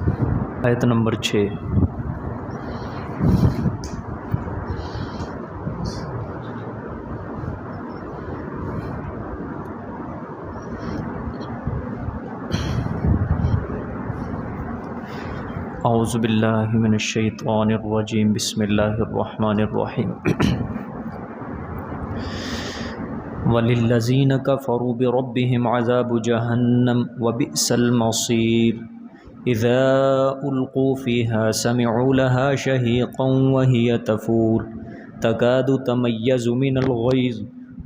آیت نمبر 6۔ اعوذ باللہ من الشیطان الرجیم، بسم اللہ الرحمن الرحیم۔ وَلِلَّذِينَ كَفَرُوا بِرَبِّهِمْ عَذَابُ جَهَنَّمَ وَبِئْسَ الْمَصِيرُ إِذَا أُلْقُوا فِيهَا سَمِعُوا لَهَا شَهِيقًا وَهِيَ تَفُورُ تَكَادُ تَمَيَّزُ مِنَ الْغَيْظِ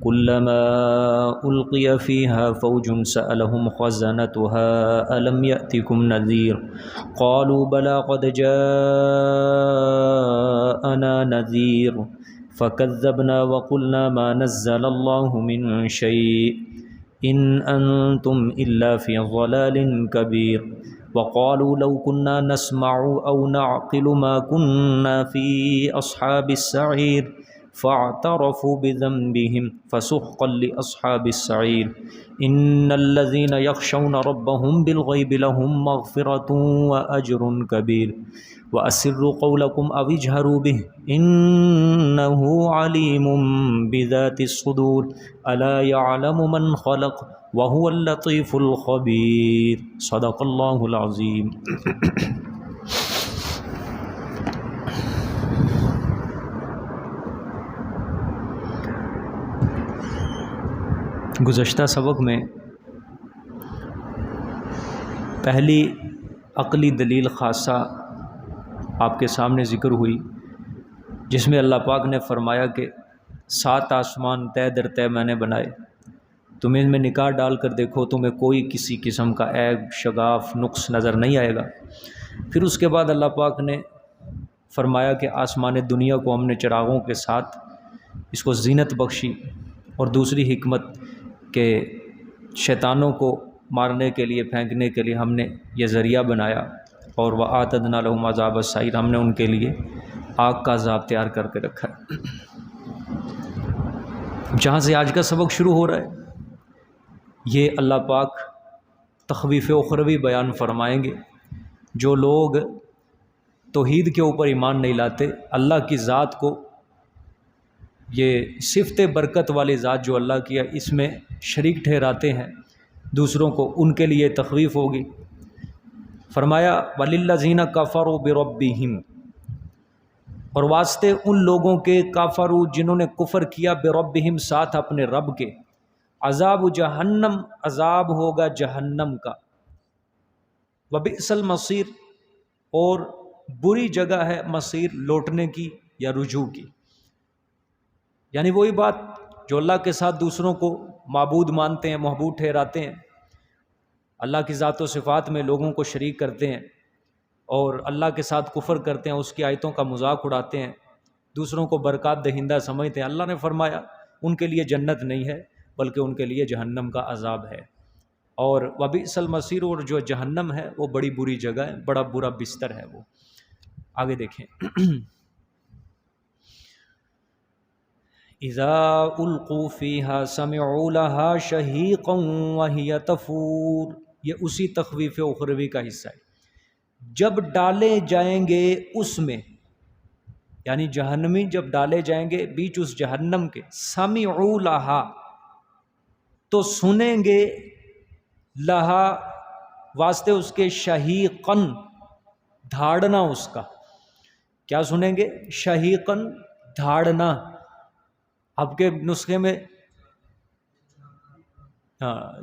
كُلَّمَا أُلْقِيَ فِيهَا فَوْجٌ سَأَلَهُمْ خَزَنَتُهَا أَلَمْ يَأْتِكُمْ نَذِيرٌ قَالُوا بَلَىٰ قَدْ جَاءَنَا نَذِيرٌ فَكَذَّبْنَا وَقُلْنَا مَا نَزَّلَ اللَّهُ مِن شَيْءٍ إِنْ أَنْتُمْ إِلَّا فِي ضَلَالٍ كَبِيرٍ وَقَالُوا لَوْ كُنَّا نَسْمَعُ أَوْ نَعْقِلُ مَا كُنَّا فِي أَصْحَابِ السَّعِيرِ فَاعْتَرَفُوا بِذَنبِهِمْ فَسُحْقًا لِأَصْحَابِ السَّعِيرِ إِنَّ الَّذِينَ يَخْشَوْنَ رَبَّهُمْ بِالْغَيْبِ لَهُمْ مَغْفِرَةٌ وَأَجْرٌ كَبِيرٌ وَأَسِرُّوا قَوْلَكُمْ أَوِ اجْهَرُوا بِهِ إِنَّهُ عَلِيمٌ بِذَاتِ الصُّدُورِ أَلَا يَعْلَمُ مَنْ خَلَقَ وَهُوَ اللَّطِيفُ الْخَبِيرُ۔ صدق اللہ العظیم۔ گزشتہ سبق میں پہلی عقلی دلیل خاصہ آپ کے سامنے ذکر ہوئی، جس میں اللہ پاک نے فرمایا کہ 7 آسمان طے در طے میں نے بنائے، تم ان میں نگاہ ڈال کر دیکھو، تمہیں کوئی کسی قسم کا عیب، شگاف، نقص نظر نہیں آئے گا۔ پھر اس کے بعد اللہ پاک نے فرمایا کہ آسمان دنیا کو ہم نے چراغوں کے ساتھ اس کو زینت بخشی، اور دوسری حکمت کہ شیطانوں کو مارنے کے لیے، پھینکنے کے لیے ہم نے یہ ذریعہ بنایا، اور وَأَعْتَدْنَا لَهُمْ عَذَابَ السَّعِيرِ، ہم نے ان کے لیے آگ کا عذاب تیار کر کے رکھا ہے۔ جہاں سے آج کا سبق شروع ہو رہا ہے، یہ اللہ پاک تخویف اخروی بیان فرمائیں گے۔ جو لوگ توحید کے اوپر ایمان نہیں لاتے، اللہ کی ذات کو، یہ صفت برکت والی ذات جو اللہ کی ہے، اس میں شریک ٹھہراتے ہیں دوسروں کو، ان کے لیے تخویف ہوگی۔ فرمایا وَلِلَّذِينَ كَفَرُوا بِرَبِّهِمْ، اور واسطے ان لوگوں کے کافروا جنہوں نے کفر کیا، بربہم ساتھ اپنے رب کے، عذاب جہنم، عذاب ہوگا جہنم کا، وبئس المصیر، اور بری جگہ ہے مصیر، لوٹنے کی یا رجوع کی۔ یعنی وہی بات جو اللہ کے ساتھ دوسروں کو معبود مانتے ہیں، محبوب ٹھہراتے ہیں، اللہ کی ذات و صفات میں لوگوں کو شریک کرتے ہیں، اور اللہ کے ساتھ کفر کرتے ہیں، اس کی آیتوں کا مذاق اڑاتے ہیں، دوسروں کو برکات دہندہ سمجھتے ہیں۔ اللہ نے فرمایا ان کے لیے جنت نہیں ہے، بلکہ ان کے لیے جہنم کا عذاب ہے، اور وبئس المصیر، اور جو جہنم ہے وہ بڑی بری جگہ ہے، بڑا برا بستر ہے وہ۔ آگے دیکھیں اذا القوا فیہا سمعوا لہا شہیقا وہی تفور، یہ اسی تخویف اخروی کا حصہ ہے۔ جب ڈالے جائیں گے اس میں، یعنی جہنمی جب ڈالے جائیں گے بیچ اس جہنم کے، سمعوا لہا، تو سنیں گے، لہا واسطے اس کے، شہیقن، دھاڑنا اس کا۔ کیا سنیں گے؟ شہیقن، دھاڑنا۔ آپ کے نسخے میں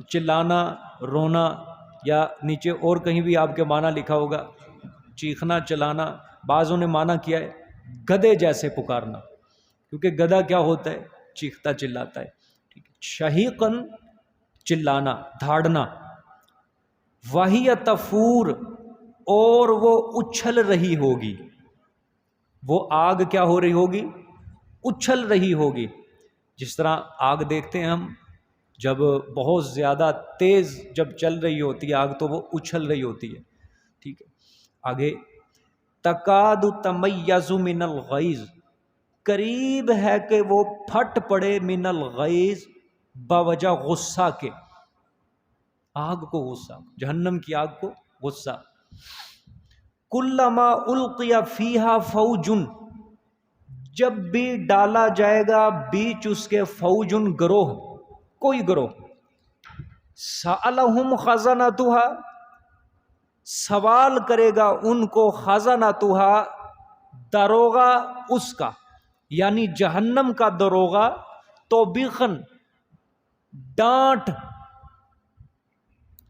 چلانا، رونا، یا نیچے اور کہیں بھی آپ کے معنی لکھا ہوگا چیخنا، چلانا۔ بعضوں نے معنی کیا ہے گدھے جیسے پکارنا، کیونکہ گدھا کیا ہوتا ہے؟ چیختا چلاتا ہے۔ ٹھیک ہے، شہیقن، چلانا، دھاڑنا، وہی تفور، اور وہ اچھل رہی ہوگی۔ وہ آگ کیا ہو رہی ہوگی؟ اچھل رہی ہوگی۔ جس طرح آگ دیکھتے ہیں ہم، جب بہت زیادہ تیز جب چل رہی ہوتی ہے آگ، تو وہ اچھل رہی ہوتی ہے۔ ٹھیک ہے، آگے تکاد تمیز من الغیظ، قریب ہے کہ وہ پھٹ پڑے، من الغیظ، باوجہ غصہ کے۔ آگ کو غصہ، جہنم کی آگ کو غصہ۔ کلما القی فیہا فوجن، جب بھی ڈالا جائے گا بیچ اس کے فوجن گروہ، کوئی گروہ، سألہم خزنتھا، سوال کرے گا ان کو خزنتھا، داروغہ اس کا، یعنی جہنم کا داروغہ، توبیخن، ڈانٹ،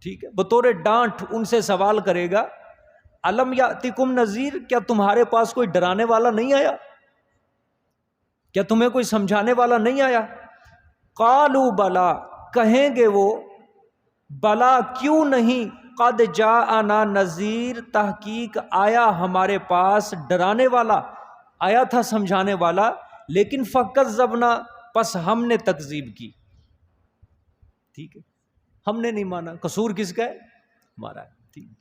ٹھیک ہے، بطور ڈانٹ ان سے سوال کرے گا، الم یاتکم نذیر، کیا تمہارے پاس کوئی ڈرانے والا نہیں آیا؟ کیا تمہیں کوئی سمجھانے والا نہیں آیا؟ قالوا بلا، کہیں گے وہ بلا کیوں نہیں، قد جاءنا نذیر، تحقیق آیا ہمارے پاس ڈرانے والا، آیا تھا سمجھانے والا، لیکن فکذبنا، پس ہم نے تکذیب کی، ٹھیک ہے، ہم نے نہیں مانا، قصور کس کا ہے؟ ہمارا ہے، ٹھیک ہے۔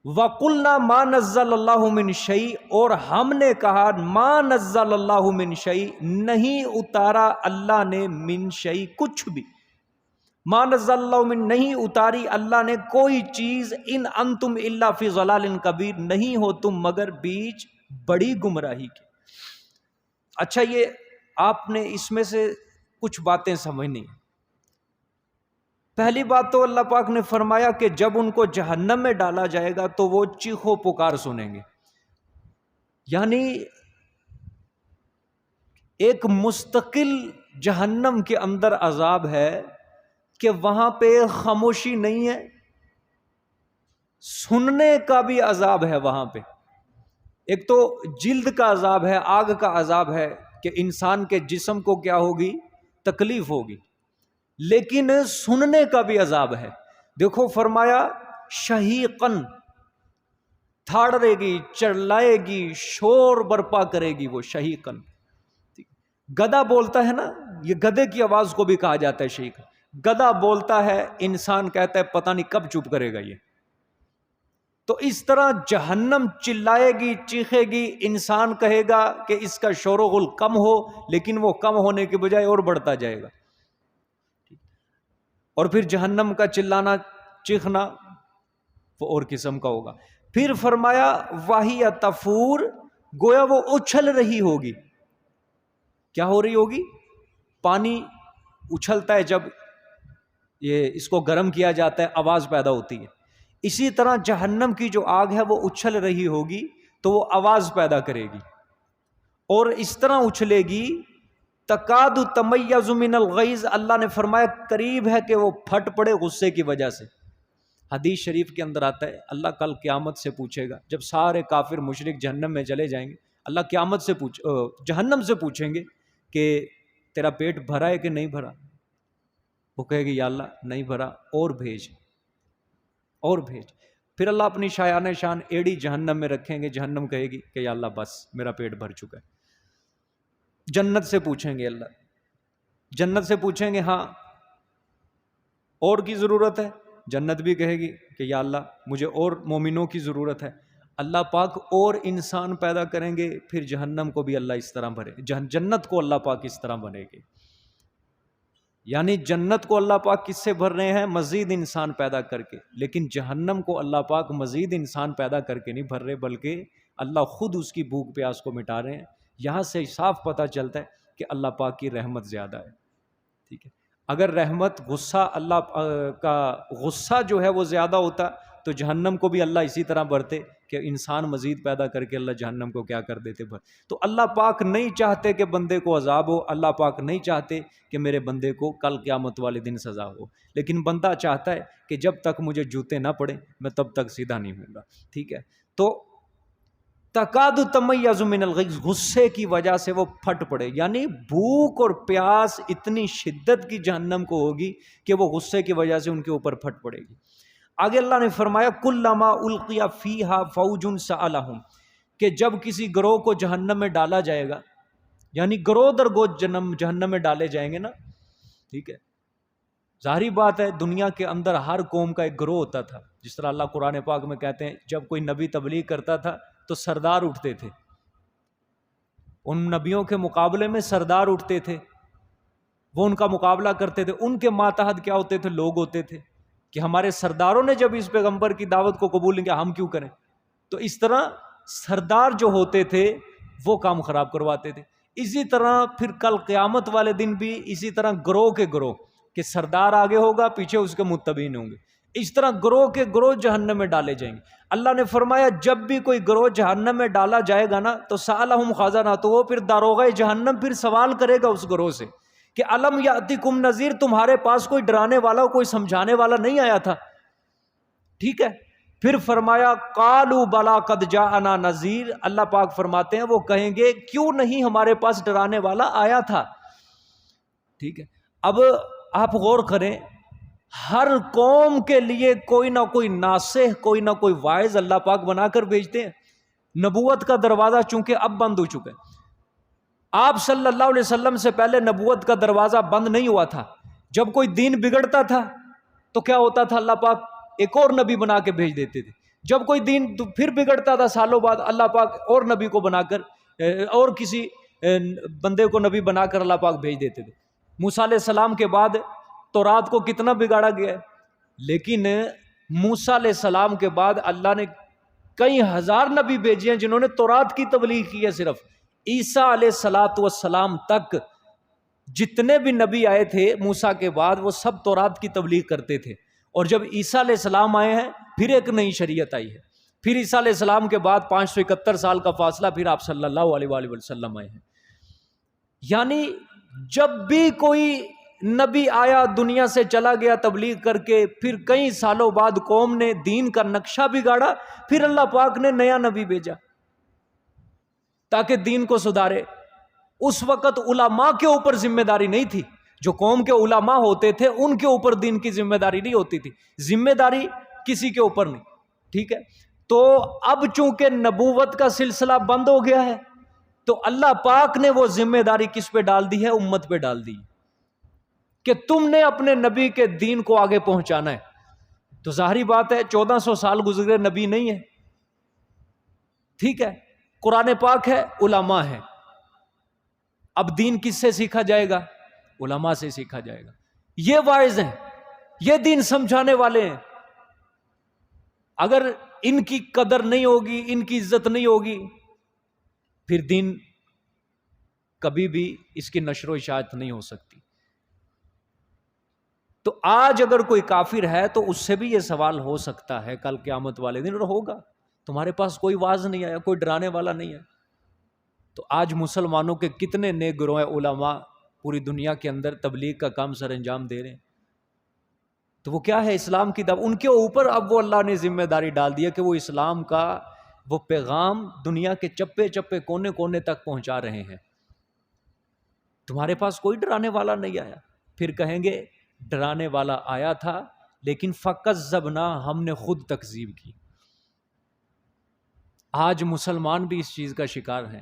وَقُلْنَا مَا نَزَّلَ اللَّهُ مِنْ شَيْءٍ، اور ہم نے کہا مَا نَزَّلَ اللَّهُ مِنْ شَيْءٍ، نہیں اتارا اللہ نے، من شیء، کچھ بھی، مَا نَزَّلَ اللَّهُ مِنْ، نہیں اتاری اللہ نے کوئی چیز، ان انتم الا فی ضلال کبیر، نہیں ہو تم مگر بیچ بڑی گمراہی کے۔ اچھا، یہ آپ نے اس میں سے کچھ باتیں سمجھنی ہیں۔ پہلی بات تو اللہ پاک نے فرمایا کہ جب ان کو جہنم میں ڈالا جائے گا تو وہ چیخو پکار سنیں گے، یعنی ایک مستقل جہنم کے اندر عذاب ہے کہ وہاں پہ خاموشی نہیں ہے، سننے کا بھی عذاب ہے وہاں پہ۔ ایک تو جلد کا عذاب ہے، آگ کا عذاب ہے کہ انسان کے جسم کو کیا ہوگی، تکلیف ہوگی، لیکن سننے کا بھی عذاب ہے۔ دیکھو فرمایا شہیقن، تھاڑے گی، چرلائے گی، شور برپا کرے گی وہ، شہیقن۔ گدھا بولتا ہے نا، یہ گدھے کی آواز کو بھی کہا جاتا ہے شہیق، گدھا بولتا ہے، انسان کہتا ہے پتہ نہیں کب چپ کرے گا یہ۔ تو اس طرح جہنم چلائے گی، چیخے گی، انسان کہے گا کہ اس کا شور و غل کم ہو، لیکن وہ کم ہونے کے بجائے اور بڑھتا جائے گا، اور پھر جہنم کا چلانا چیخنا وہ اور قسم کا ہوگا۔ پھر فرمایا وَهِيَ تَفُورُ، گویا وہ اچھل رہی ہوگی۔ کیا ہو رہی ہوگی؟ پانی اچھلتا ہے جب یہ اس کو گرم کیا جاتا ہے، آواز پیدا ہوتی ہے، اسی طرح جہنم کی جو آگ ہے وہ اچھل رہی ہوگی تو وہ آواز پیدا کرے گی، اور اس طرح اچھلے گی تکاد تمیز من الغیظ، اللہ نے فرمایا قریب ہے کہ وہ پھٹ پڑے غصے کی وجہ سے۔ حدیث شریف کے اندر آتا ہے اللہ کل قیامت سے پوچھے گا، جب سارے کافر مشرک جہنم میں چلے جائیں گے، اللہ قیامت سے جہنم سے پوچھیں گے کہ تیرا پیٹ بھرا ہے کہ نہیں بھرا؟ وہ کہے گی یا اللہ نہیں بھرا، اور بھیج، اور بھیج۔ پھر اللہ اپنی شایان شان ایڑی جہنم میں رکھیں گے، جہنم کہے گی کہ یا اللہ بس میرا پیٹ بھر چکا ہے۔ جنت سے پوچھیں گے، اللہ جنت سے پوچھیں گے ہاں اور کی ضرورت ہے؟ جنت بھی کہے گی کہ یا اللہ مجھے اور مومنوں کی ضرورت ہے۔ اللہ پاک اور انسان پیدا کریں گے، پھر جہنم کو بھی اللہ اس طرح بھرے، جنت کو اللہ پاک اس طرح بھرے گے۔ یعنی جنت کو اللہ پاک کس سے بھر رہے ہیں؟ مزید انسان پیدا کر کے، لیکن جہنم کو اللہ پاک مزید انسان پیدا کر کے نہیں بھر رہے، بلکہ اللہ خود اس کی بھوک پیاس کو مٹا رہے ہیں۔ یہاں سے صاف پتہ چلتا ہے کہ اللہ پاک کی رحمت زیادہ ہے، ٹھیک ہے۔ اگر رحمت، غصہ، اللہ کا غصہ جو ہے وہ زیادہ ہوتا تو جہنم کو بھی اللہ اسی طرح بھرتے کہ انسان مزید پیدا کر کے اللہ جہنم کو کیا کر دیتے بھر۔ تو اللہ پاک نہیں چاہتے کہ بندے کو عذاب ہو، اللہ پاک نہیں چاہتے کہ میرے بندے کو کل قیامت والے دن سزا ہو، لیکن بندہ چاہتا ہے کہ جب تک مجھے جوتے نہ پڑیں میں تب تک سیدھا نہیں ہوں گا، ٹھیک ہے۔ تو تکاد تمیز من الغیظ، غصے کی وجہ سے وہ پھٹ پڑے، یعنی بھوک اور پیاس اتنی شدت کی جہنم کو ہوگی کہ وہ غصے کی وجہ سے ان کے اوپر پھٹ پڑے گی۔ آگے اللہ نے فرمایا کلما القی فیہا فوج سألہم، کہ جب کسی گروہ کو جہنم میں ڈالا جائے گا، یعنی گروہ در گروہ جہنم میں ڈالے جائیں گے نا، ٹھیک ہے۔ ظاہری بات ہے دنیا کے اندر ہر قوم کا ایک گروہ ہوتا تھا، جس طرح اللہ قرآن پاک میں کہتے ہیں جب کوئی نبی تبلیغ کرتا تھا تو سردار اٹھتے تھے، ان نبیوں کے مقابلے میں سردار اٹھتے تھے، وہ ان کا مقابلہ کرتے تھے، ان کے ماتحت کیا ہوتے تھے؟ لوگ ہوتے تھے کہ ہمارے سرداروں نے جب اس پیغمبر کی دعوت کو قبول نہیں کیا، ہم کیوں کریں؟ تو اس طرح سردار جو ہوتے تھے وہ کام خراب کرواتے تھے. اسی طرح پھر کل قیامت والے دن بھی اسی طرح گروہ کے گروہ کہ سردار آگے ہوگا پیچھے اس کے متبعین ہوں گے, اس طرح گروہ کے گروہ جہنم میں ڈالے جائیں گے. اللہ نے فرمایا جب بھی کوئی گروہ جہنم میں ڈالا جائے گا نا تو سألہم خازنہ, تو وہ پھر داروغہ جہنم پھر سوال کرے گا اس گروہ سے کہ الم یأتکم نذیر, تمہارے پاس کوئی ڈرانے والا کوئی سمجھانے والا نہیں آیا تھا. ٹھیک ہے, پھر فرمایا قالوا بلا قد جاءنا نذیر, اللہ پاک فرماتے ہیں وہ کہیں گے کیوں نہیں ہمارے پاس ڈرانے والا آیا تھا. ٹھیک ہے, اب آپ غور کریں, ہر قوم کے لیے کوئی نہ کوئی ناصح کوئی نہ کوئی واعظ اللہ پاک بنا کر بھیجتے ہیں. نبوت کا دروازہ چونکہ اب بند ہو چکا ہے, آپ صلی اللہ علیہ وسلم سے پہلے نبوت کا دروازہ بند نہیں ہوا تھا. جب کوئی دین بگڑتا تھا تو کیا ہوتا تھا, اللہ پاک ایک اور نبی بنا کے بھیج دیتے تھے. جب کوئی دین پھر بگڑتا تھا سالوں بعد, اللہ پاک اور نبی کو بنا کر اور کسی بندے کو نبی بنا کر اللہ پاک بھیج دیتے تھے. موسیٰ علیہ السلام کے بعد تورات کو کتنا بگاڑا گیا ہے, لیکن موسیٰ علیہ السلام کے بعد اللہ نے کئی ہزار نبی بھیجے ہیں جنہوں نے تورات کی تبلیغ کی ہے. صرف عیسیٰ علیہ السلام تک جتنے بھی نبی آئے تھے موسیٰ کے بعد وہ سب تورات کی تبلیغ کرتے تھے. اور جب عیسیٰ علیہ السلام آئے ہیں پھر ایک نئی شریعت آئی ہے. پھر عیسیٰ علیہ السلام کے بعد 571 سال کا فاصلہ, پھر آپ صلی اللہ علیہ وآلہ وسلم آئے ہیں. یعنی جب بھی کوئی نبی آیا دنیا سے چلا گیا تبلیغ کر کے, پھر کئی سالوں بعد قوم نے دین کا نقشہ بگاڑا, پھر اللہ پاک نے نیا نبی بھیجا تاکہ دین کو سدھارے. اس وقت علماء کے اوپر ذمہ داری نہیں تھی, جو قوم کے علماء ہوتے تھے ان کے اوپر دین کی ذمہ داری نہیں ہوتی تھی, ذمہ داری کسی کے اوپر نہیں. ٹھیک ہے, تو اب چونکہ نبوت کا سلسلہ بند ہو گیا ہے تو اللہ پاک نے وہ ذمہ داری کس پہ ڈال دی ہے, امت پہ ڈال دی کہ تم نے اپنے نبی کے دین کو آگے پہنچانا ہے. تو ظاہری بات ہے 1400 سال گزرے نبی نہیں ہے. ٹھیک ہے, قرآن پاک ہے, علماء ہے, اب دین کس سے سیکھا جائے گا, علماء سے سیکھا جائے گا. یہ واعظ ہیں, یہ دین سمجھانے والے ہیں. اگر ان کی قدر نہیں ہوگی, ان کی عزت نہیں ہوگی, پھر دین کبھی بھی اس کی نشر و اشاعت نہیں ہو سکتی. تو آج اگر کوئی کافر ہے تو اس سے بھی یہ سوال ہو سکتا ہے کل قیامت والے دن, اور ہوگا, تمہارے پاس کوئی واعظ نہیں آیا, کوئی ڈرانے والا نہیں ہے. تو آج مسلمانوں کے کتنے نیک گروہ علماء پوری دنیا کے اندر تبلیغ کا کام سر انجام دے رہے ہیں. تو وہ کیا ہے, اسلام کی دعوت. ان کے اوپر اب وہ اللہ نے ذمہ داری ڈال دیا کہ وہ اسلام کا وہ پیغام دنیا کے چپے چپے کونے کونے تک پہنچا رہے ہیں. تمہارے پاس کوئی ڈرانے والا نہیں آیا. پھر کہیں گے ڈرانے والا آیا تھا لیکن فکذبنا, ہم نے خود تکذیب کی. آج مسلمان بھی اس چیز کا شکار ہیں.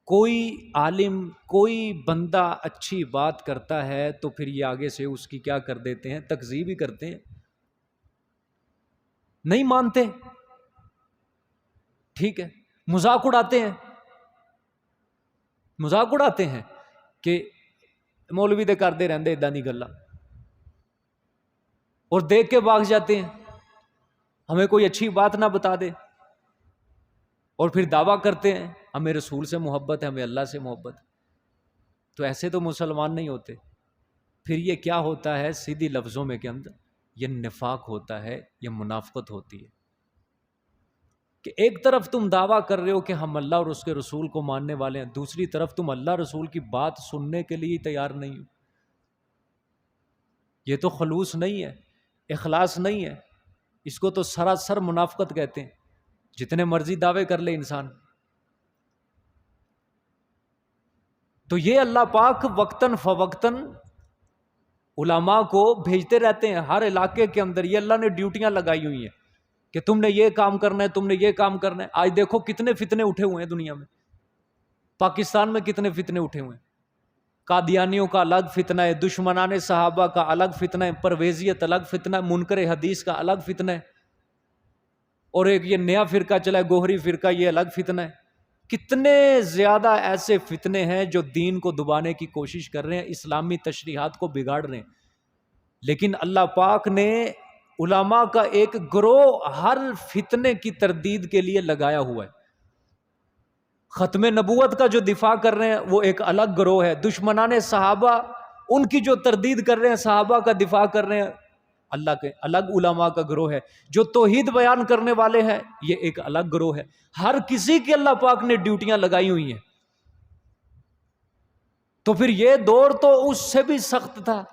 کوئی عالم کوئی بندہ اچھی بات کرتا ہے تو پھر یہ آگے سے اس کی کیا کر دیتے ہیں, تکذیب ہی کرتے ہیں, نہیں مانتے. ٹھیک ہے, مذاق اڑاتے ہیں, مذاق اڑاتے ہیں کہ مولوی دے کر دے رہندے ادا دی گلاں, اور دیکھ کے بھاگ جاتے ہیں, ہمیں کوئی اچھی بات نہ بتا دے, اور پھر دعویٰ کرتے ہیں ہمیں رسول سے محبت ہے, ہمیں اللہ سے محبت. تو ایسے تو مسلمان نہیں ہوتے. پھر یہ کیا ہوتا ہے, سیدھی لفظوں میں کے اندر یہ نفاق ہوتا ہے, یہ منافقت ہوتی ہے کہ ایک طرف تم دعویٰ کر رہے ہو کہ ہم اللہ اور اس کے رسول کو ماننے والے ہیں, دوسری طرف تم اللہ رسول کی بات سننے کے لیے تیار نہیں ہو. یہ تو خلوص نہیں ہے, اخلاص نہیں ہے, اس کو تو سراسر منافقت کہتے ہیں. جتنے مرضی دعوے کر لے انسان. تو یہ اللہ پاک وقتاً فوقتاً علماء کو بھیجتے رہتے ہیں ہر علاقے کے اندر. یہ اللہ نے ڈیوٹیاں لگائی ہوئی ہیں کہ تم نے یہ کام کرنا ہے, تم نے یہ کام کرنا ہے. آج دیکھو کتنے فتنے اٹھے ہوئے ہیں دنیا میں. پاکستان میں کتنے فتنے اٹھے ہوئے ہیں. قادیانیوں کا الگ فتنہ ہے, دشمنان صحابہ کا الگ فتنہ ہے, پرویزیت الگ فتنہ ہے, منکر حدیث کا الگ فتنہ ہے, اور ایک یہ نیا فرقہ چلا ہے گوہری فرقہ, یہ الگ فتنہ ہے. کتنے زیادہ ایسے فتنے ہیں جو دین کو دبانے کی کوشش کر رہے ہیں, اسلامی تشریحات کو بگاڑ رہے ہیں. لیکن اللہ پاک نے علماء کا ایک گروہ ہر فتنے کی تردید کے لیے لگایا ہوا ہے. ختم نبوت کا جو دفاع کر رہے ہیں وہ ایک الگ گروہ ہے. دشمنان صحابہ ان کی جو تردید کر رہے ہیں، صحابہ کا دفاع کر رہے ہیں، اللہ کے الگ علماء کا گروہ ہے. جو توحید بیان کرنے والے ہیں یہ ایک الگ گروہ ہے. ہر کسی کی اللہ پاک نے ڈیوٹیاں لگائی ہوئی ہیں. تو پھر یہ دور تو اس سے بھی سخت تھا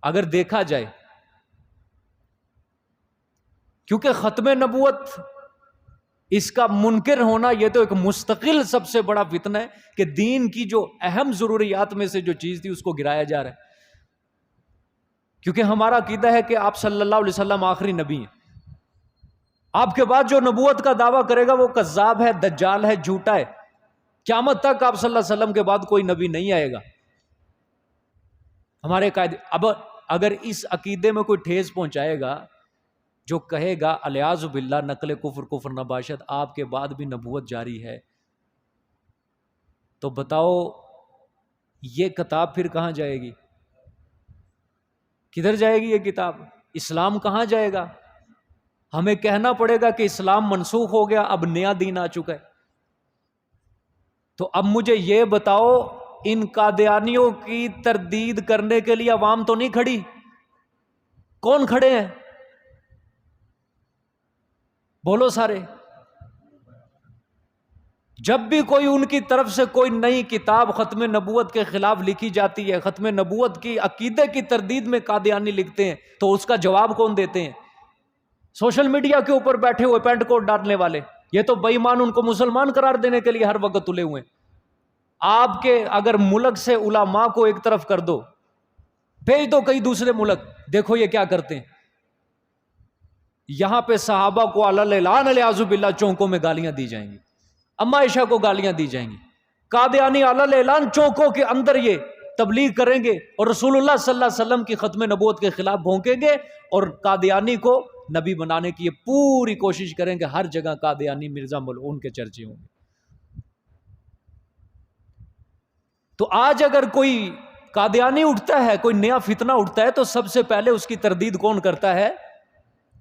اگر دیکھا جائے، کیونکہ ختم نبوت اس کا منکر ہونا یہ تو ایک مستقل سب سے بڑا فتنہ ہے کہ دین کی جو اہم ضروریات میں سے جو چیز تھی اس کو گرایا جا رہا ہے. کیونکہ ہمارا عقیدہ ہے کہ آپ صلی اللہ علیہ وسلم آخری نبی ہیں. آپ کے بعد جو نبوت کا دعویٰ کرے گا وہ کذاب ہے، دجال ہے، جھوٹا ہے. قیامت تک آپ صلی اللہ علیہ وسلم کے بعد کوئی نبی نہیں آئے گا. ہمارے قائد اب اگر اس عقیدے میں کوئی ٹھیس پہنچائے گا، جو کہے گا الیاذ باللہ نقل کفر کفر نباشت، آپ کے بعد بھی نبوت جاری ہے، تو بتاؤ یہ کتاب پھر کہاں جائے گی؟ کدھر جائے گی یہ کتاب؟ اسلام کہاں جائے گا؟ ہمیں کہنا پڑے گا کہ اسلام منسوخ ہو گیا، اب نیا دین آ چکا ہے. تو اب مجھے یہ بتاؤ، ان قادیانیوں کی تردید کرنے کے لیے عوام تو نہیں کھڑی؟ کون کھڑے ہیں؟ بولو سارے. جب بھی کوئی ان کی طرف سے کوئی نئی کتاب ختم نبوت کے خلاف لکھی جاتی ہے، ختم نبوت کی عقیدے کی تردید میں قادیانی لکھتے ہیں، تو اس کا جواب کون دیتے ہیں؟ سوشل میڈیا کے اوپر بیٹھے ہوئے پینٹ کوٹ ڈالنے والے. یہ تو بے ایمان ان کو مسلمان قرار دینے کے لیے ہر وقت تلے ہوئے ہیں. آپ کے اگر ملک سے علماء کو ایک طرف کر دو، بھیج دو کئی دوسرے ملک، دیکھو یہ کیا کرتے ہیں. یہاں پہ صحابہ کو علی الاعلان الیاذ باللہ چونکوں میں گالیاں دی جائیں گی، اما عائشہ کو گالیاں دی جائیں گی. قادیانی علی الاعلان چوکوں کے اندر یہ تبلیغ کریں گے اور رسول اللہ صلی اللہ علیہ وسلم کی ختم نبوت کے خلاف بھونکیں گے، اور قادیانی کو نبی بنانے کی یہ پوری کوشش کریں گے. ہر جگہ قادیانی، مرزا ملعون کے چرچے ہوں گے. تو آج اگر کوئی قادیانی اٹھتا ہے، کوئی نیا فتنہ اٹھتا ہے، تو سب سے پہلے اس کی تردید کون کرتا ہے؟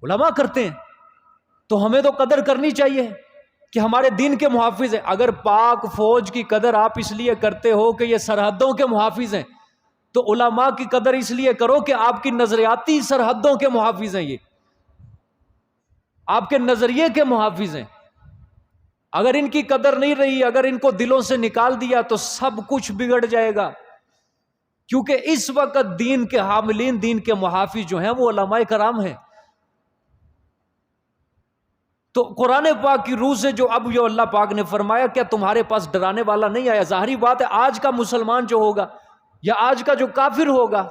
علماء کرتے ہیں. تو ہمیں تو قدر کرنی چاہیے کہ ہمارے دین کے محافظ ہیں. اگر پاک فوج کی قدر آپ اس لیے کرتے ہو کہ یہ سرحدوں کے محافظ ہیں، تو علماء کی قدر اس لیے کرو کہ آپ کی نظریاتی سرحدوں کے محافظ ہیں، یہ آپ کے نظریے کے محافظ ہیں. اگر ان کی قدر نہیں رہی، اگر ان کو دلوں سے نکال دیا تو سب کچھ بگڑ جائے گا. کیونکہ اس وقت دین کے حاملین، دین کے محافظ جو ہیں وہ علماء کرام ہیں. تو قرآن پاک کی روح سے جو اب جو اللہ پاک نے فرمایا، کیا تمہارے پاس ڈرانے والا نہیں آیا؟ ظاہری بات ہے آج کا مسلمان جو ہوگا یا آج کا جو کافر ہوگا،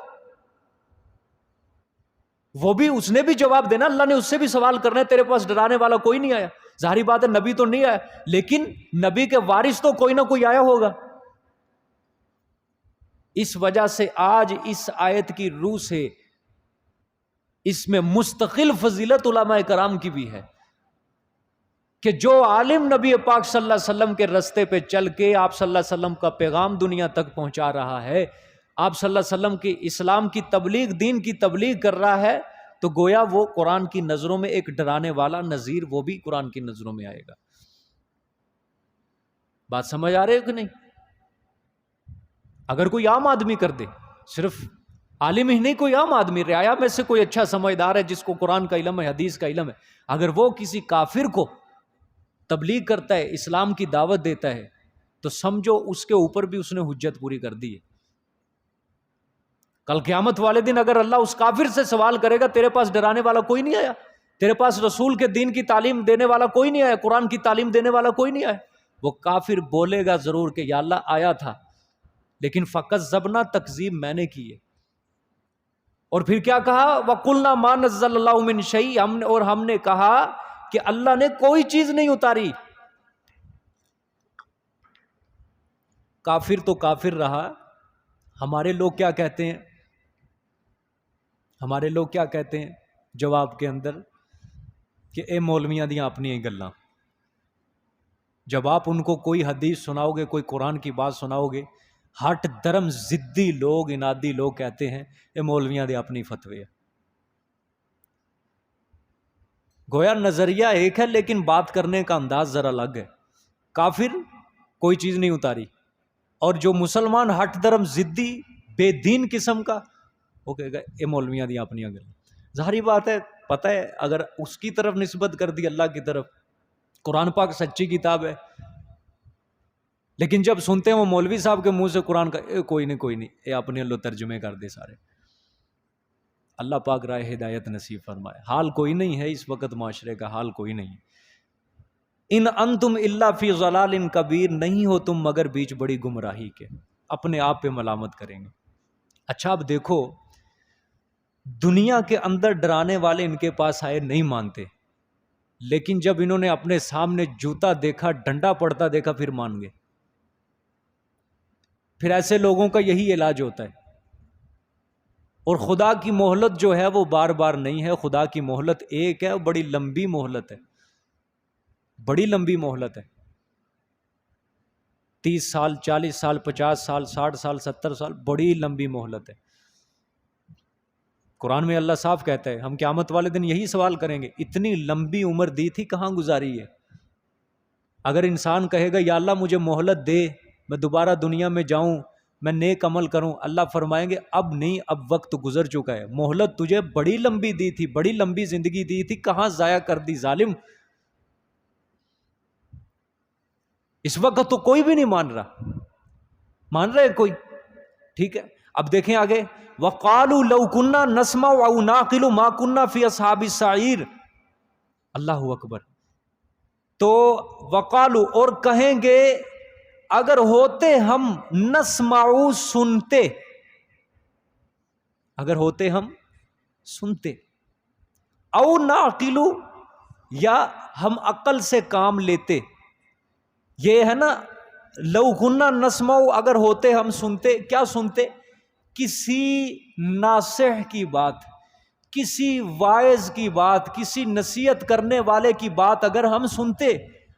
وہ بھی، اس نے بھی جواب دینا، اللہ نے اس سے بھی سوال کرنا ہے، تیرے پاس ڈرانے والا کوئی نہیں آیا؟ ظاہری بات ہے نبی تو نہیں آیا، لیکن نبی کے وارث تو کوئی نہ کوئی آیا ہوگا. اس وجہ سے آج اس آیت کی روح سے اس میں مستقل فضیلت علماء کرام کی بھی ہے کہ جو عالم نبی پاک صلی اللہ علیہ وسلم کے رستے پہ چل کے آپ صلی اللہ علیہ وسلم کا پیغام دنیا تک پہنچا رہا ہے، آپ صلی اللہ علیہ وسلم کی اسلام کی تبلیغ، دین کی تبلیغ کر رہا ہے، تو گویا وہ قرآن کی نظروں میں ایک ڈرانے والا نذیر، وہ بھی قرآن کی نظروں میں آئے گا. بات سمجھ آ رہے ہے کہ نہیں؟ اگر کوئی عام آدمی کر دے، صرف عالم ہی نہیں، کوئی عام آدمی، رعایا میں سے کوئی اچھا سمجھدار ہے جس کو قرآن کا علم ہے، حدیث کا علم ہے، اگر وہ کسی کافر کو تبلیغ کرتا ہے، اسلام کی دعوت دیتا ہے، تو سمجھو اس کے اوپر بھی اس نے حجت پوری کر دی ہے. کل قیامت والے دن اگر اللہ اس کافر سے سوال کرے گا، تیرے پاس ڈرانے والا کوئی نہیں آیا، تیرے پاس رسول کے دین کی تعلیم دینے والا کوئی نہیں آیا، قرآن کی تعلیم دینے والا کوئی نہیں آیا، وہ کافر بولے گا ضرور کہ یا اللہ آیا تھا، لیکن فَكَذَّبْنَا، تکذیب میں نے کی ہے. اور پھر کیا کہا؟ وَقُلْنَا مَا نَزَّلَ اللَّهُ مِن شَيْءٍ، اور ہم نے کہا کہ اللہ نے کوئی چیز نہیں اتاری. کافر تو کافر رہا. ہمارے لوگ کیا کہتے ہیں؟ ہمارے لوگ کیا کہتے ہیں جواب کے اندر؟ کہ اے مولویاں دیاں اپنی ہی گلاں. جب آپ ان کو کوئی حدیث سناؤ گے، کوئی قرآن کی بات سناؤ گے، ہٹ درم ضدی لوگ، انادی لوگ کہتے ہیں اے مولویاں دے اپنی فتوی ہے. گویا نظریہ ایک ہے لیکن بات کرنے کا انداز ذرا الگ ہے. کافر کوئی چیز نہیں اتاری، اور جو مسلمان ہٹ درم ضدی بے دین قسم کا وہ کہے گا اے مولویاں دی اپنی گل. ظاہری بات ہے، پتہ ہے اگر اس کی طرف نسبت کر دی اللہ کی طرف، قرآن پاک سچی کتاب ہے، لیکن جب سنتے ہیں وہ مولوی صاحب کے منہ سے قرآن کا کوئی نہیں اے اپنے اللہ ترجمے کر دے سارے. اللہ پاک راہ ہدایت نصیب فرمائے. حال کوئی نہیں ہے اس وقت، معاشرے کا حال کوئی نہیں. ان انتم الا فی ضلال کبیر، نہیں ہو تم مگر بیچ بڑی گمراہی کے. اپنے آپ پہ ملامت کریں گے. اچھا اب دیکھو، دنیا کے اندر ڈرانے والے ان کے پاس آئے، نہیں مانتے، لیکن جب انہوں نے اپنے سامنے جوتا دیکھا، ڈنڈا پڑتا دیکھا، پھر مان گئے. پھر ایسے لوگوں کا یہی علاج ہوتا ہے. اور خدا کی مہلت جو ہے وہ بار بار نہیں ہے، خدا کی مہلت ایک ہے، بڑی لمبی مہلت ہے، بڑی لمبی مہلت ہے. 30 سال، 40 سال، 50 سال، 60 سال، 70 سال، بڑی لمبی مہلت ہے. قرآن میں اللہ صاف کہتا ہے، ہم قیامت والے دن یہی سوال کریں گے، اتنی لمبی عمر دی تھی کہاں گزاری ہے؟ اگر انسان کہے گا یا اللہ مجھے مہلت دے، میں دوبارہ دنیا میں جاؤں، میں نیک عمل کروں، اللہ فرمائیں گے اب نہیں، اب وقت گزر چکا ہے، مہلت تجھے بڑی لمبی دی تھی، بڑی لمبی زندگی دی تھی، کہاں ضائع کر دی ظالم. اس وقت تو کوئی بھی نہیں مان رہا ہے کوئی. ٹھیک ہے، اب دیکھیں آگے، وَقَالُوا لَوْ كُنَّا نَسْمَعُ أَوْ نَعْقِلُ مَا كُنَّا فِي أَصْحَابِ السَّعِيرِ. اللہ اکبر. تو وقالو، اور کہیں گے اگر ہوتے ہم نسمعو، سنتے، اگر ہوتے ہم سنتے، او نعقلو، یا ہم عقل سے کام لیتے. یہ ہے نا، لو کننا نسمعو، اگر ہوتے ہم سنتے. کیا سنتے؟ کسی ناصح کی بات، کسی واعظ کی بات، کسی نصیحت کرنے والے کی بات اگر ہم سنتے،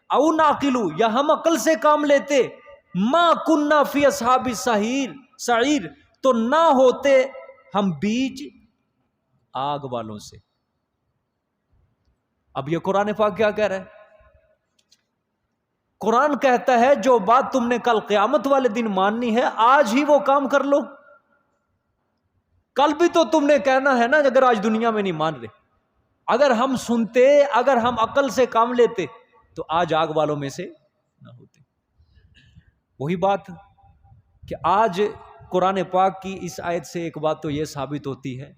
او نعقلو، یا ہم عقل سے کام لیتے، ما کننا فی اصحاب السعیر، تو نہ ہوتے ہم بیچ آگ والوں سے. اب یہ قرآن پاک کیا کہہ رہا ہے؟ قرآن کہتا ہے جو بات تم نے کل قیامت والے دن ماننی ہے، آج ہی وہ کام کر لو. کل بھی تو تم نے کہنا ہے نا، اگر آج دنیا میں نہیں مان رہے. اگر ہم سنتے، اگر ہم عقل سے کام لیتے تو آج آگ والوں میں سے نہ ہوتے. وہی بات کہ آج قرآن پاک کی اس آیت سے ایک بات تو یہ ثابت ہوتی ہے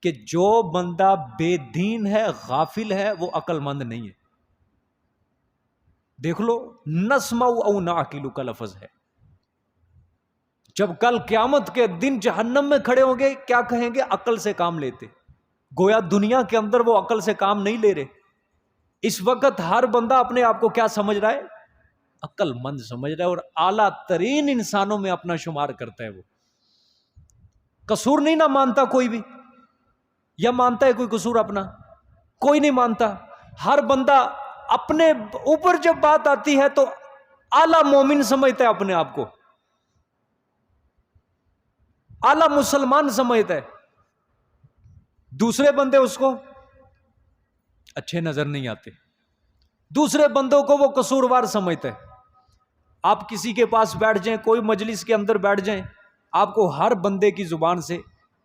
کہ جو بندہ بے دین ہے، غافل ہے، وہ عقل مند نہیں ہے. دیکھ لو، نسمع او نعقل کا لفظ ہے. جب کل قیامت کے دن جہنم میں کھڑے ہوں گے، کیا کہیں گے؟ عقل سے کام لیتے. گویا دنیا کے اندر وہ عقل سے کام نہیں لے رہے. اس وقت ہر بندہ اپنے آپ کو کیا سمجھ رہا ہے؟ عقل مند سمجھ رہا ہے، اور اعلیٰ ترین انسانوں میں اپنا شمار کرتا ہے. وہ قصور نہیں نہ مانتا کوئی بھی، یا مانتا ہے کوئی قصور اپنا؟ کوئی نہیں مانتا. ہر بندہ اپنے اوپر جب بات آتی ہے تو اعلیٰ مومن سمجھتا ہے اپنے آپ کو، اعلیٰ مسلمان سمجھتا ہے. دوسرے بندے اس کو اچھے نظر نہیں آتے، دوسرے بندوں کو وہ قصوروار سمجھتا ہے. آپ کسی کے پاس بیٹھ جائیں، کوئی مجلس کے اندر بیٹھ جائیں، آپ کو ہر بندے کی زبان سے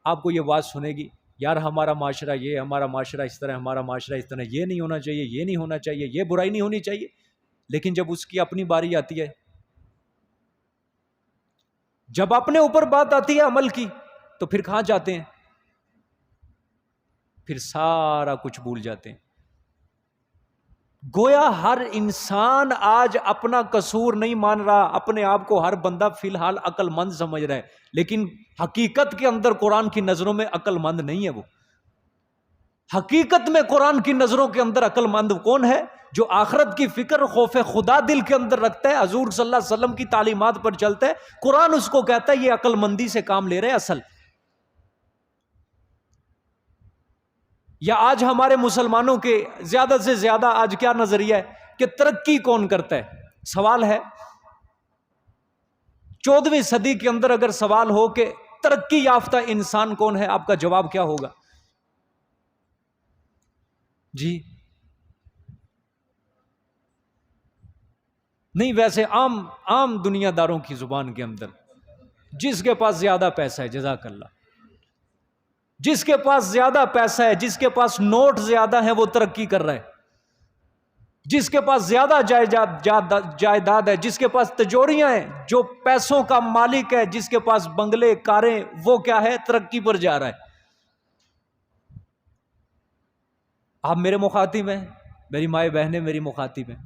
آپ کو یہ بات سنے گی، یار ہمارا معاشرہ یہ، ہمارا معاشرہ اس طرح، ہمارا معاشرہ اس طرح، یہ نہیں ہونا چاہیے، یہ نہیں ہونا چاہیے، یہ برائی نہیں ہونی چاہیے. لیکن جب اس کی اپنی باری آتی ہے، جب اپنے اوپر بات آتی ہے عمل کی، تو پھر کہاں جاتے ہیں؟ پھر سارا کچھ بھول جاتے ہیں. گویا ہر انسان آج اپنا قصور نہیں مان رہا، اپنے آپ کو ہر بندہ فی الحال عقل مند سمجھ رہا ہے، لیکن حقیقت کے اندر قرآن کی نظروں میں عقل مند نہیں ہے. وہ حقیقت میں قرآن کی نظروں کے اندر عقل مند کون ہے؟ جو آخرت کی فکر، خوف خدا دل کے اندر رکھتا ہے، حضور صلی اللہ علیہ وسلم کی تعلیمات پر چلتا ہے. قرآن اس کو کہتا ہے یہ عقل مندی سے کام لے رہے اصل. یا آج ہمارے مسلمانوں کے زیادہ سے زیادہ آج کیا نظریہ ہے کہ ترقی کون کرتا ہے؟ سوال ہے 14ویں صدی کے اندر اگر سوال ہو کہ ترقی یافتہ انسان کون ہے، آپ کا جواب کیا ہوگا؟ جی نہیں، ویسے عام دنیا داروں کی زبان کے اندر جس کے پاس زیادہ پیسہ ہے، جزاک اللہ، جس کے پاس زیادہ پیسہ ہے، جس کے پاس نوٹ زیادہ ہے وہ ترقی کر رہا ہے، جس کے پاس زیادہ جائیداد ہے، جس کے پاس تجوریاں ہیں، جو پیسوں کا مالک ہے، جس کے پاس بنگلے کاریں، وہ کیا ہے؟ ترقی پر جا رہا ہے۔ آپ میرے مخاطب ہیں، میری مائیں بہنیں میری مخاطب ہیں،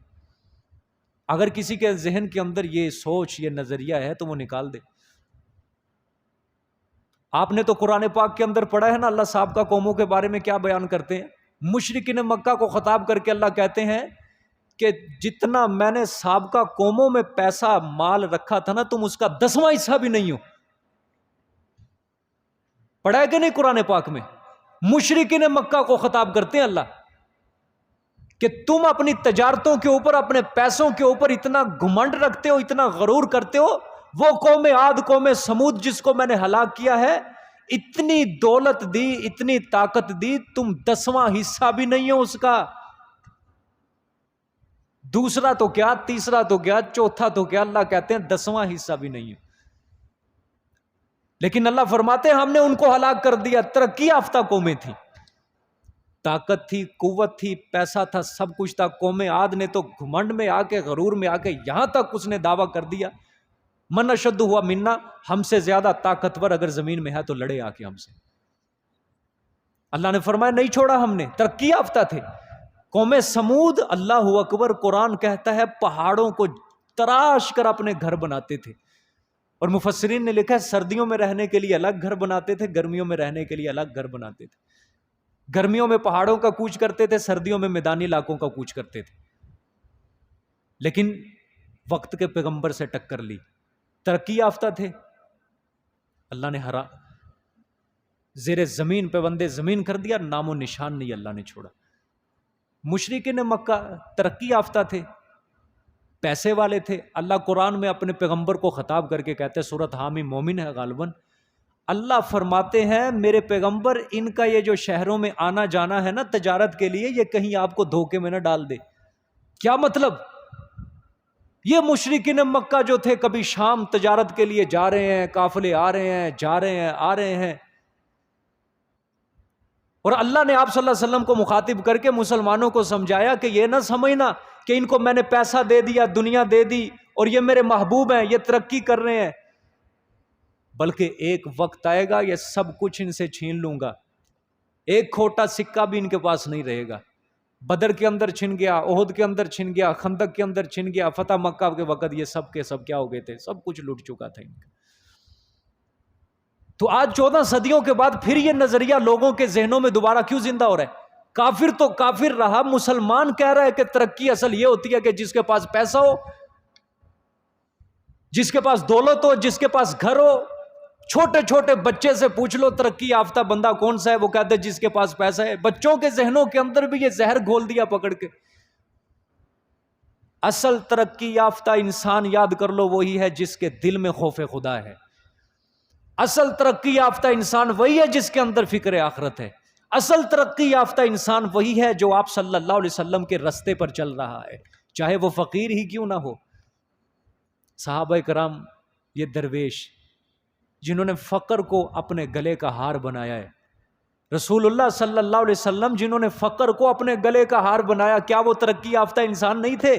اگر کسی کے ذہن کے اندر یہ سوچ، یہ نظریہ ہے تو وہ نکال دے۔ آپ نے تو قرآن پاک کے اندر پڑھا ہے نا، اللہ سابقہ قوموں کے بارے میں کیا بیان کرتے ہیں؟ مشرکین مکہ کو خطاب کر کے اللہ کہتے ہیں کہ جتنا میں نے سابقہ قوموں میں پیسہ مال رکھا تھا نا، تم اس کا 10واں حصہ بھی نہیں ہو۔ پڑھا ہے کہ نہیں قرآن پاک میں؟ مشرکین مکہ کو خطاب کرتے ہیں اللہ کہ تم اپنی تجارتوں کے اوپر، اپنے پیسوں کے اوپر اتنا گھمنڈ رکھتے ہو، اتنا غرور کرتے ہو۔ وہ قوم عاد، قوم سمود جس کو میں نے ہلاک کیا ہے، اتنی دولت دی، اتنی طاقت دی، تم 10واں حصہ بھی نہیں ہو اس کا۔ دوسرا تو کیا، تیسرا تو کیا، چوتھا تو کیا، اللہ کہتے ہیں 10واں حصہ بھی نہیں ہو۔ لیکن اللہ فرماتے ہیں ہم نے ان کو ہلاک کر دیا۔ ترقی یافتہ قومیں تھیں، طاقت تھی، قوت تھی، پیسہ تھا، سب کچھ تھا۔ قوم عاد نے تو گھمنڈ میں آ کے، غرور میں آ کے یہاں تک اس نے دعویٰ کر دیا، من اشد ہوا منا، ہم سے زیادہ طاقتور اگر زمین میں ہے تو لڑے آ کے ہم سے۔ اللہ نے فرمایا نہیں چھوڑا ہم نے، ترقی یافتہ تھے۔ قوم سمود، اللہ اکبر، قرآن کہتا ہے پہاڑوں کو تراش کر اپنے گھر بناتے تھے، اور مفسرین نے لکھا ہے سردیوں میں رہنے کے لیے الگ گھر بناتے تھے، گرمیوں میں رہنے کے لیے الگ گھر بناتے تھے۔ گرمیوں میں پہاڑوں کا کوچ کرتے تھے، سردیوں میں میدانی علاقوں کا کوچ کرتے تھے، لیکن وقت کے پیغمبر سے ٹکر لی، ترقی یافتہ تھے۔ اللہ نے زیر زمین پہ بندے زمین کر دیا، نام و نشان نہیں اللہ نے چھوڑا۔ مشرکین مکہ ترقی یافتہ تھے، پیسے والے تھے۔ اللہ قرآن میں اپنے پیغمبر کو خطاب کر کے کہتے ہیں، سورۃ حامیم مومن ہے غالباً، اللہ فرماتے ہیں میرے پیغمبر ان کا یہ جو شہروں میں آنا جانا ہے نا تجارت کے لیے، یہ کہیں آپ کو دھوکے میں نہ ڈال دے۔ کیا مطلب؟ یہ مشرکین مکہ جو تھے کبھی شام تجارت کے لیے جا رہے ہیں، قافلے آ رہے ہیں، جا رہے ہیں، آ رہے ہیں، اور اللہ نے آپ صلی اللہ علیہ وسلم کو مخاطب کر کے مسلمانوں کو سمجھایا کہ یہ نہ سمجھنا کہ ان کو میں نے پیسہ دے دیا، دنیا دے دی اور یہ میرے محبوب ہیں، یہ ترقی کر رہے ہیں، بلکہ ایک وقت آئے گا یہ سب کچھ ان سے چھین لوں گا، ایک کھوٹا سکہ بھی ان کے پاس نہیں رہے گا۔ بدر کے اندر چھن گیا، احد کے اندر چھن گیا، خندق کے اندر چھن گیا، فتح مکہ کے وقت یہ سب کے سب کیا ہو گئے تھے؟ سب کچھ لٹ چکا تھا ان کا۔ تو آج 14 صدیوں کے بعد پھر یہ نظریہ لوگوں کے ذہنوں میں دوبارہ کیوں زندہ ہو رہا ہے؟ کافر تو کافر رہا، مسلمان کہہ رہا ہے کہ ترقی اصل یہ ہوتی ہے کہ جس کے پاس پیسہ ہو، جس کے پاس دولت ہو، جس کے پاس گھر ہو۔ چھوٹے چھوٹے بچے سے پوچھ لو ترقی یافتہ بندہ کون سا ہے، وہ کہتے ہیں جس کے پاس پیسہ ہے۔ بچوں کے ذہنوں کے اندر بھی یہ زہر گھول دیا پکڑ کے۔ اصل ترقی یافتہ انسان یاد کر لو وہی ہے جس کے دل میں خوف خدا ہے۔ اصل ترقی یافتہ انسان وہی ہے جس کے اندر فکر آخرت ہے۔ اصل ترقی یافتہ انسان وہی ہے جو آپ صلی اللہ علیہ وسلم کے رستے پر چل رہا ہے، چاہے وہ فقیر ہی کیوں نہ ہو۔ صحابہ کرام، یہ درویش جنہوں نے فقر کو اپنے گلے کا ہار بنایا ہے، رسول اللہ صلی اللہ علیہ وسلم جنہوں نے فقر کو اپنے گلے کا ہار بنایا، کیا وہ ترقی یافتہ انسان نہیں تھے؟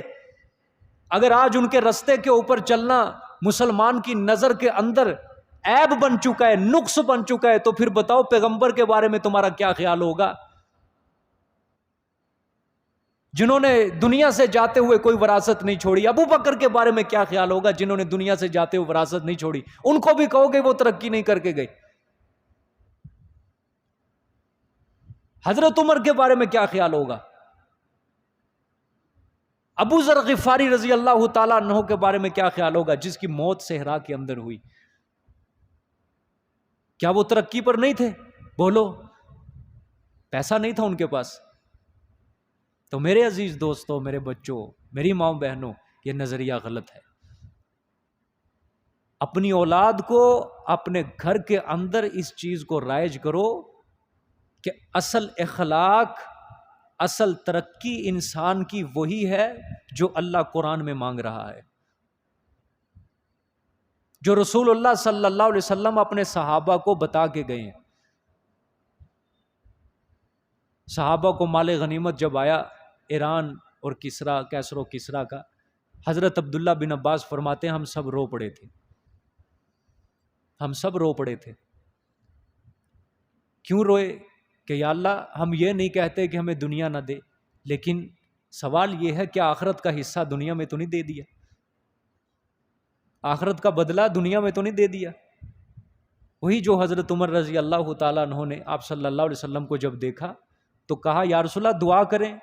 اگر آج ان کے رستے کے اوپر چلنا مسلمان کی نظر کے اندر عیب بن چکا ہے، نقص بن چکا ہے، تو پھر بتاؤ پیغمبر کے بارے میں تمہارا کیا خیال ہوگا؟ جنہوں نے دنیا سے جاتے ہوئے کوئی وراثت نہیں چھوڑی، ابو بکر کے بارے میں کیا خیال ہوگا جنہوں نے دنیا سے جاتے ہوئے وراثت نہیں چھوڑی؟ ان کو بھی کہو گے وہ ترقی نہیں کر کے گئے۔ حضرت عمر کے بارے میں کیا خیال ہوگا؟ ابو ذر غفاری رضی اللہ تعالیٰ عنہ کے بارے میں کیا خیال ہوگا جس کی موت صحرا کے اندر ہوئی؟ کیا وہ ترقی پر نہیں تھے؟ بولو، پیسہ نہیں تھا ان کے پاس؟ تو میرے عزیز دوستوں، میرے بچوں، میری ماں بہنوں، یہ نظریہ غلط ہے۔ اپنی اولاد کو اپنے گھر کے اندر اس چیز کو رائج کرو کہ اصل اخلاق، اصل ترقی انسان کی وہی ہے جو اللہ قرآن میں مانگ رہا ہے، جو رسول اللہ صلی اللہ علیہ وسلم اپنے صحابہ کو بتا کے گئے ہیں۔ صحابہ کو مال غنیمت جب آیا ایران اور کیسر و کسرا کا، حضرت عبداللہ بن عباس فرماتے ہیں ہم سب رو پڑے تھے، ہم سب رو پڑے تھے۔ کیوں روئے؟ کہ یا اللہ ہم یہ نہیں کہتے کہ ہمیں دنیا نہ دے، لیکن سوال یہ ہے کہ آخرت کا حصہ دنیا میں تو نہیں دے دیا، آخرت کا بدلہ دنیا میں تو نہیں دے دیا۔ وہی جو حضرت عمر رضی اللہ تعالیٰ عنہ نے آپ صلی اللہ علیہ وسلم کو جب دیکھا تو کہا یا رسول اللہ دعا کریں،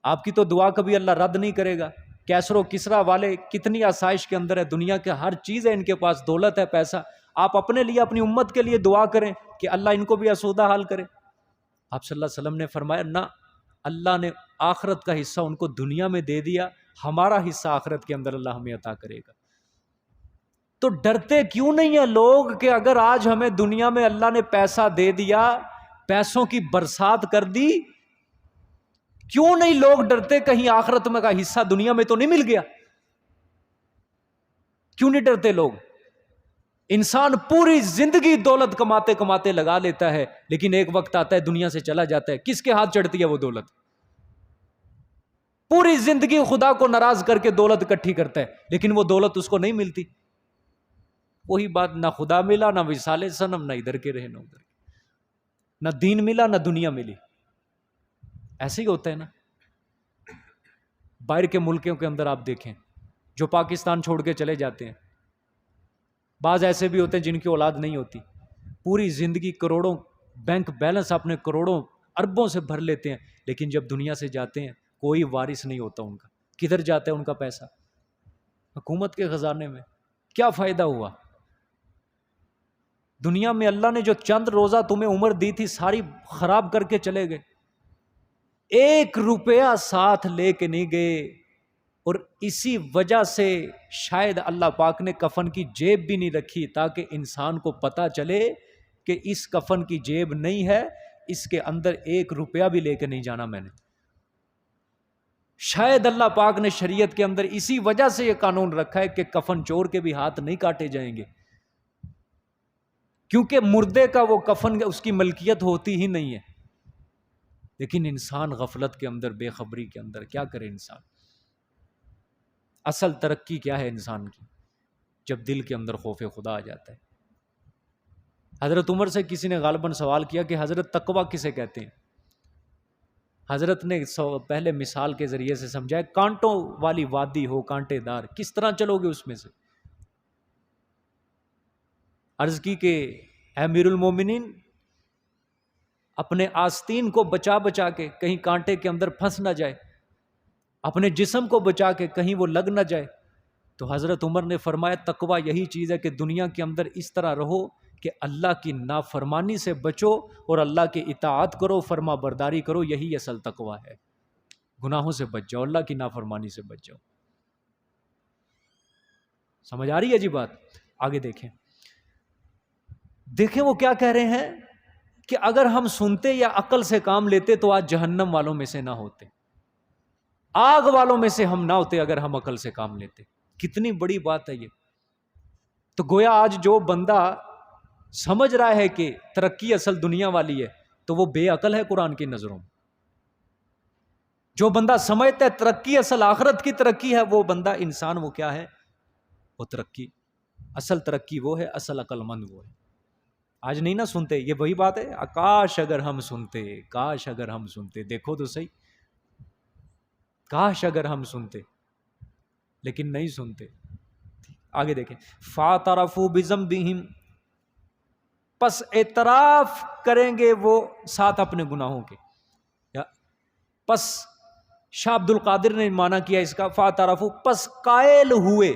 آپ کی تو دعا کبھی اللہ رد نہیں کرے گا۔ کیسر و کسرا والے کتنی آسائش کے اندر ہے، دنیا کے ہر چیز ہے ان کے پاس، دولت ہے، پیسہ، آپ اپنے لیے اپنی امت کے لیے دعا کریں کہ اللہ ان کو بھی آسودہ حال کرے۔ آپ صلی اللہ علیہ وسلم نے فرمایا نہ، اللہ نے آخرت کا حصہ ان کو دنیا میں دے دیا، ہمارا حصہ آخرت کے اندر اللہ ہمیں عطا کرے گا۔ تو ڈرتے کیوں نہیں ہیں لوگ کہ اگر آج ہمیں دنیا میں اللہ نے پیسہ دے دیا، پیسوں کی برسات کر دی، کیوں نہیں لوگ ڈرتے کہیں آخرت میں کا حصہ دنیا میں تو نہیں مل گیا؟ کیوں نہیں ڈرتے لوگ؟ انسان پوری زندگی دولت کماتے کماتے لگا لیتا ہے، لیکن ایک وقت آتا ہے دنیا سے چلا جاتا ہے، کس کے ہاتھ چڑھتی ہے وہ دولت؟ پوری زندگی خدا کو ناراض کر کے دولت اکٹھی کرتا ہے، لیکن وہ دولت اس کو نہیں ملتی۔ وہی بات، نہ خدا ملا، نہ وصال صنم، نہ ادھر کے رہے نہ ادھر کے، نہ دین ملا نہ دنیا ملی۔ ایسے ہی ہوتا ہے نا۔ باہر کے ملکوں کے اندر آپ دیکھیں جو پاکستان چھوڑ کے چلے جاتے ہیں، بعض ایسے بھی ہوتے ہیں جن کی اولاد نہیں ہوتی، پوری زندگی کروڑوں بینک بیلنس اپنے کروڑوں اربوں سے بھر لیتے ہیں، لیکن جب دنیا سے جاتے ہیں کوئی وارث نہیں ہوتا ان کا۔ کدھر جاتا ہے ان کا پیسہ؟ حکومت کے خزانے میں۔ کیا فائدہ ہوا؟ دنیا میں اللہ نے جو چند روزہ تمہیں عمر دی تھی ساری خراب کر کے چلے گئے، ایک روپیہ ساتھ لے کے نہیں گئے، اور اسی وجہ سے شاید اللہ پاک نے کفن کی جیب بھی نہیں رکھی تاکہ انسان کو پتہ چلے کہ اس کفن کی جیب نہیں ہے، اس کے اندر ایک روپیہ بھی لے کے نہیں جانا میں نے۔ شاید اللہ پاک نے شریعت کے اندر اسی وجہ سے یہ قانون رکھا ہے کہ کفن چور کے بھی ہاتھ نہیں کاٹے جائیں گے، کیونکہ مردے کا وہ کفن اس کی ملکیت ہوتی ہی نہیں ہے۔ لیکن انسان غفلت کے اندر، بے خبری کے اندر، کیا کرے انسان؟ اصل ترقی کیا ہے انسان کی؟ جب دل کے اندر خوف خدا آ جاتا ہے۔ حضرت عمر سے کسی نے غالباً سوال کیا کہ حضرت تقویٰ کسے کہتے ہیں؟ حضرت نے پہلے مثال کے ذریعے سے سمجھایا، کانٹوں والی وادی ہو، کانٹے دار، کس طرح چلو گے اس میں سے؟ عرض کی کہ اے امیر المومنین، اپنے آستین کو بچا بچا کے کہیں کانٹے کے اندر پھنس نہ جائے، اپنے جسم کو بچا کے کہیں وہ لگ نہ جائے۔ تو حضرت عمر نے فرمایا تقویٰ یہی چیز ہے کہ دنیا کے اندر اس طرح رہو کہ اللہ کی نافرمانی سے بچو اور اللہ کی اطاعت کرو، فرما برداری کرو، یہی اصل تقویٰ ہے۔ گناہوں سے بچ جاؤ، اللہ کی نافرمانی سے بچ جاؤ۔ سمجھ آ رہی ہے جی بات؟ آگے دیکھیں وہ کیا کہہ رہے ہیں کہ اگر ہم سنتے یا عقل سے کام لیتے تو آج جہنم والوں میں سے نہ ہوتے، آگ والوں میں سے ہم نہ ہوتے اگر ہم عقل سے کام لیتے۔ کتنی بڑی بات ہے یہ۔ تو گویا آج جو بندہ سمجھ رہا ہے کہ ترقی اصل دنیا والی ہے تو وہ بے عقل ہے قرآن کی نظروں میں۔ جو بندہ سمجھتا ہے ترقی اصل آخرت کی ترقی ہے، وہ بندہ انسان وہ کیا ہے؟ وہ ترقی، اصل ترقی وہ ہے، اصل عقل مند وہ ہے۔ آج نہیں نہ سنتے، یہ وہی بات ہے، کاش اگر ہم سنتے، کاش اگر ہم سنتے، دیکھو تو صحیح، کاش اگر ہم سنتے، لیکن نہیں سنتے۔ آگے دیکھیں، فَاعْتَرَفُوا بِذَنبِهِمْ، پس اعتراف کریں گے وہ ساتھ اپنے گناہوں کے۔ پس شاہ عبد القادر نے معنی کیا اس کا، فَاعْتَرَفُوا، پس قائل ہوئے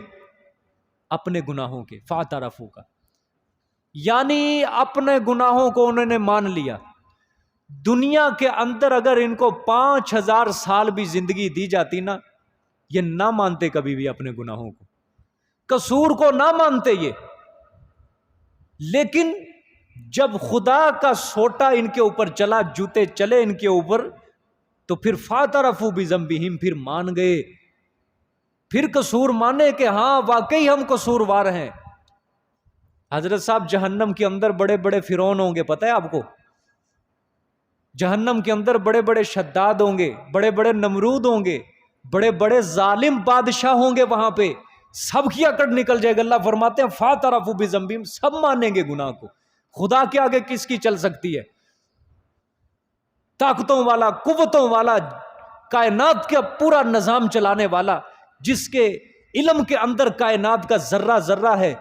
اپنے گناہوں کے، فَاعْتَرَفُوا کا یعنی اپنے گناہوں کو انہوں نے مان لیا۔ دنیا کے اندر اگر ان کو 5000 سال بھی زندگی دی جاتی نا، یہ نہ مانتے کبھی بھی اپنے گناہوں کو، قصور کو نہ مانتے یہ۔ لیکن جب خدا کا سوٹا ان کے اوپر چلا، جوتے چلے ان کے اوپر، تو پھر فَاعْتَرَفُوا بِذَنبِهِمْ، پھر مان گئے پھر قصور مانے کہ ہاں واقعی ہم قصوروار ہیں۔ حضرت صاحب جہنم کے اندر بڑے بڑے فرعون ہوں گے، پتہ ہے آپ کو؟ جہنم کے اندر بڑے بڑے شداد ہوں گے، بڑے بڑے نمرود ہوں گے، بڑے بڑے ظالم بادشاہ ہوں گے وہاں پہ، سب کی اکڑ نکل جائے گا۔ اللہ فرماتے ہیں فاعترفوا بذنبہم، سب مانیں گے گناہ کو۔ خدا کے آگے کس کی چل سکتی ہے؟ طاقتوں والا، قوتوں والا، کائنات کا پورا نظام چلانے والا، جس کے علم کے اندر کائنات کا ذرہ ذرہ ہے،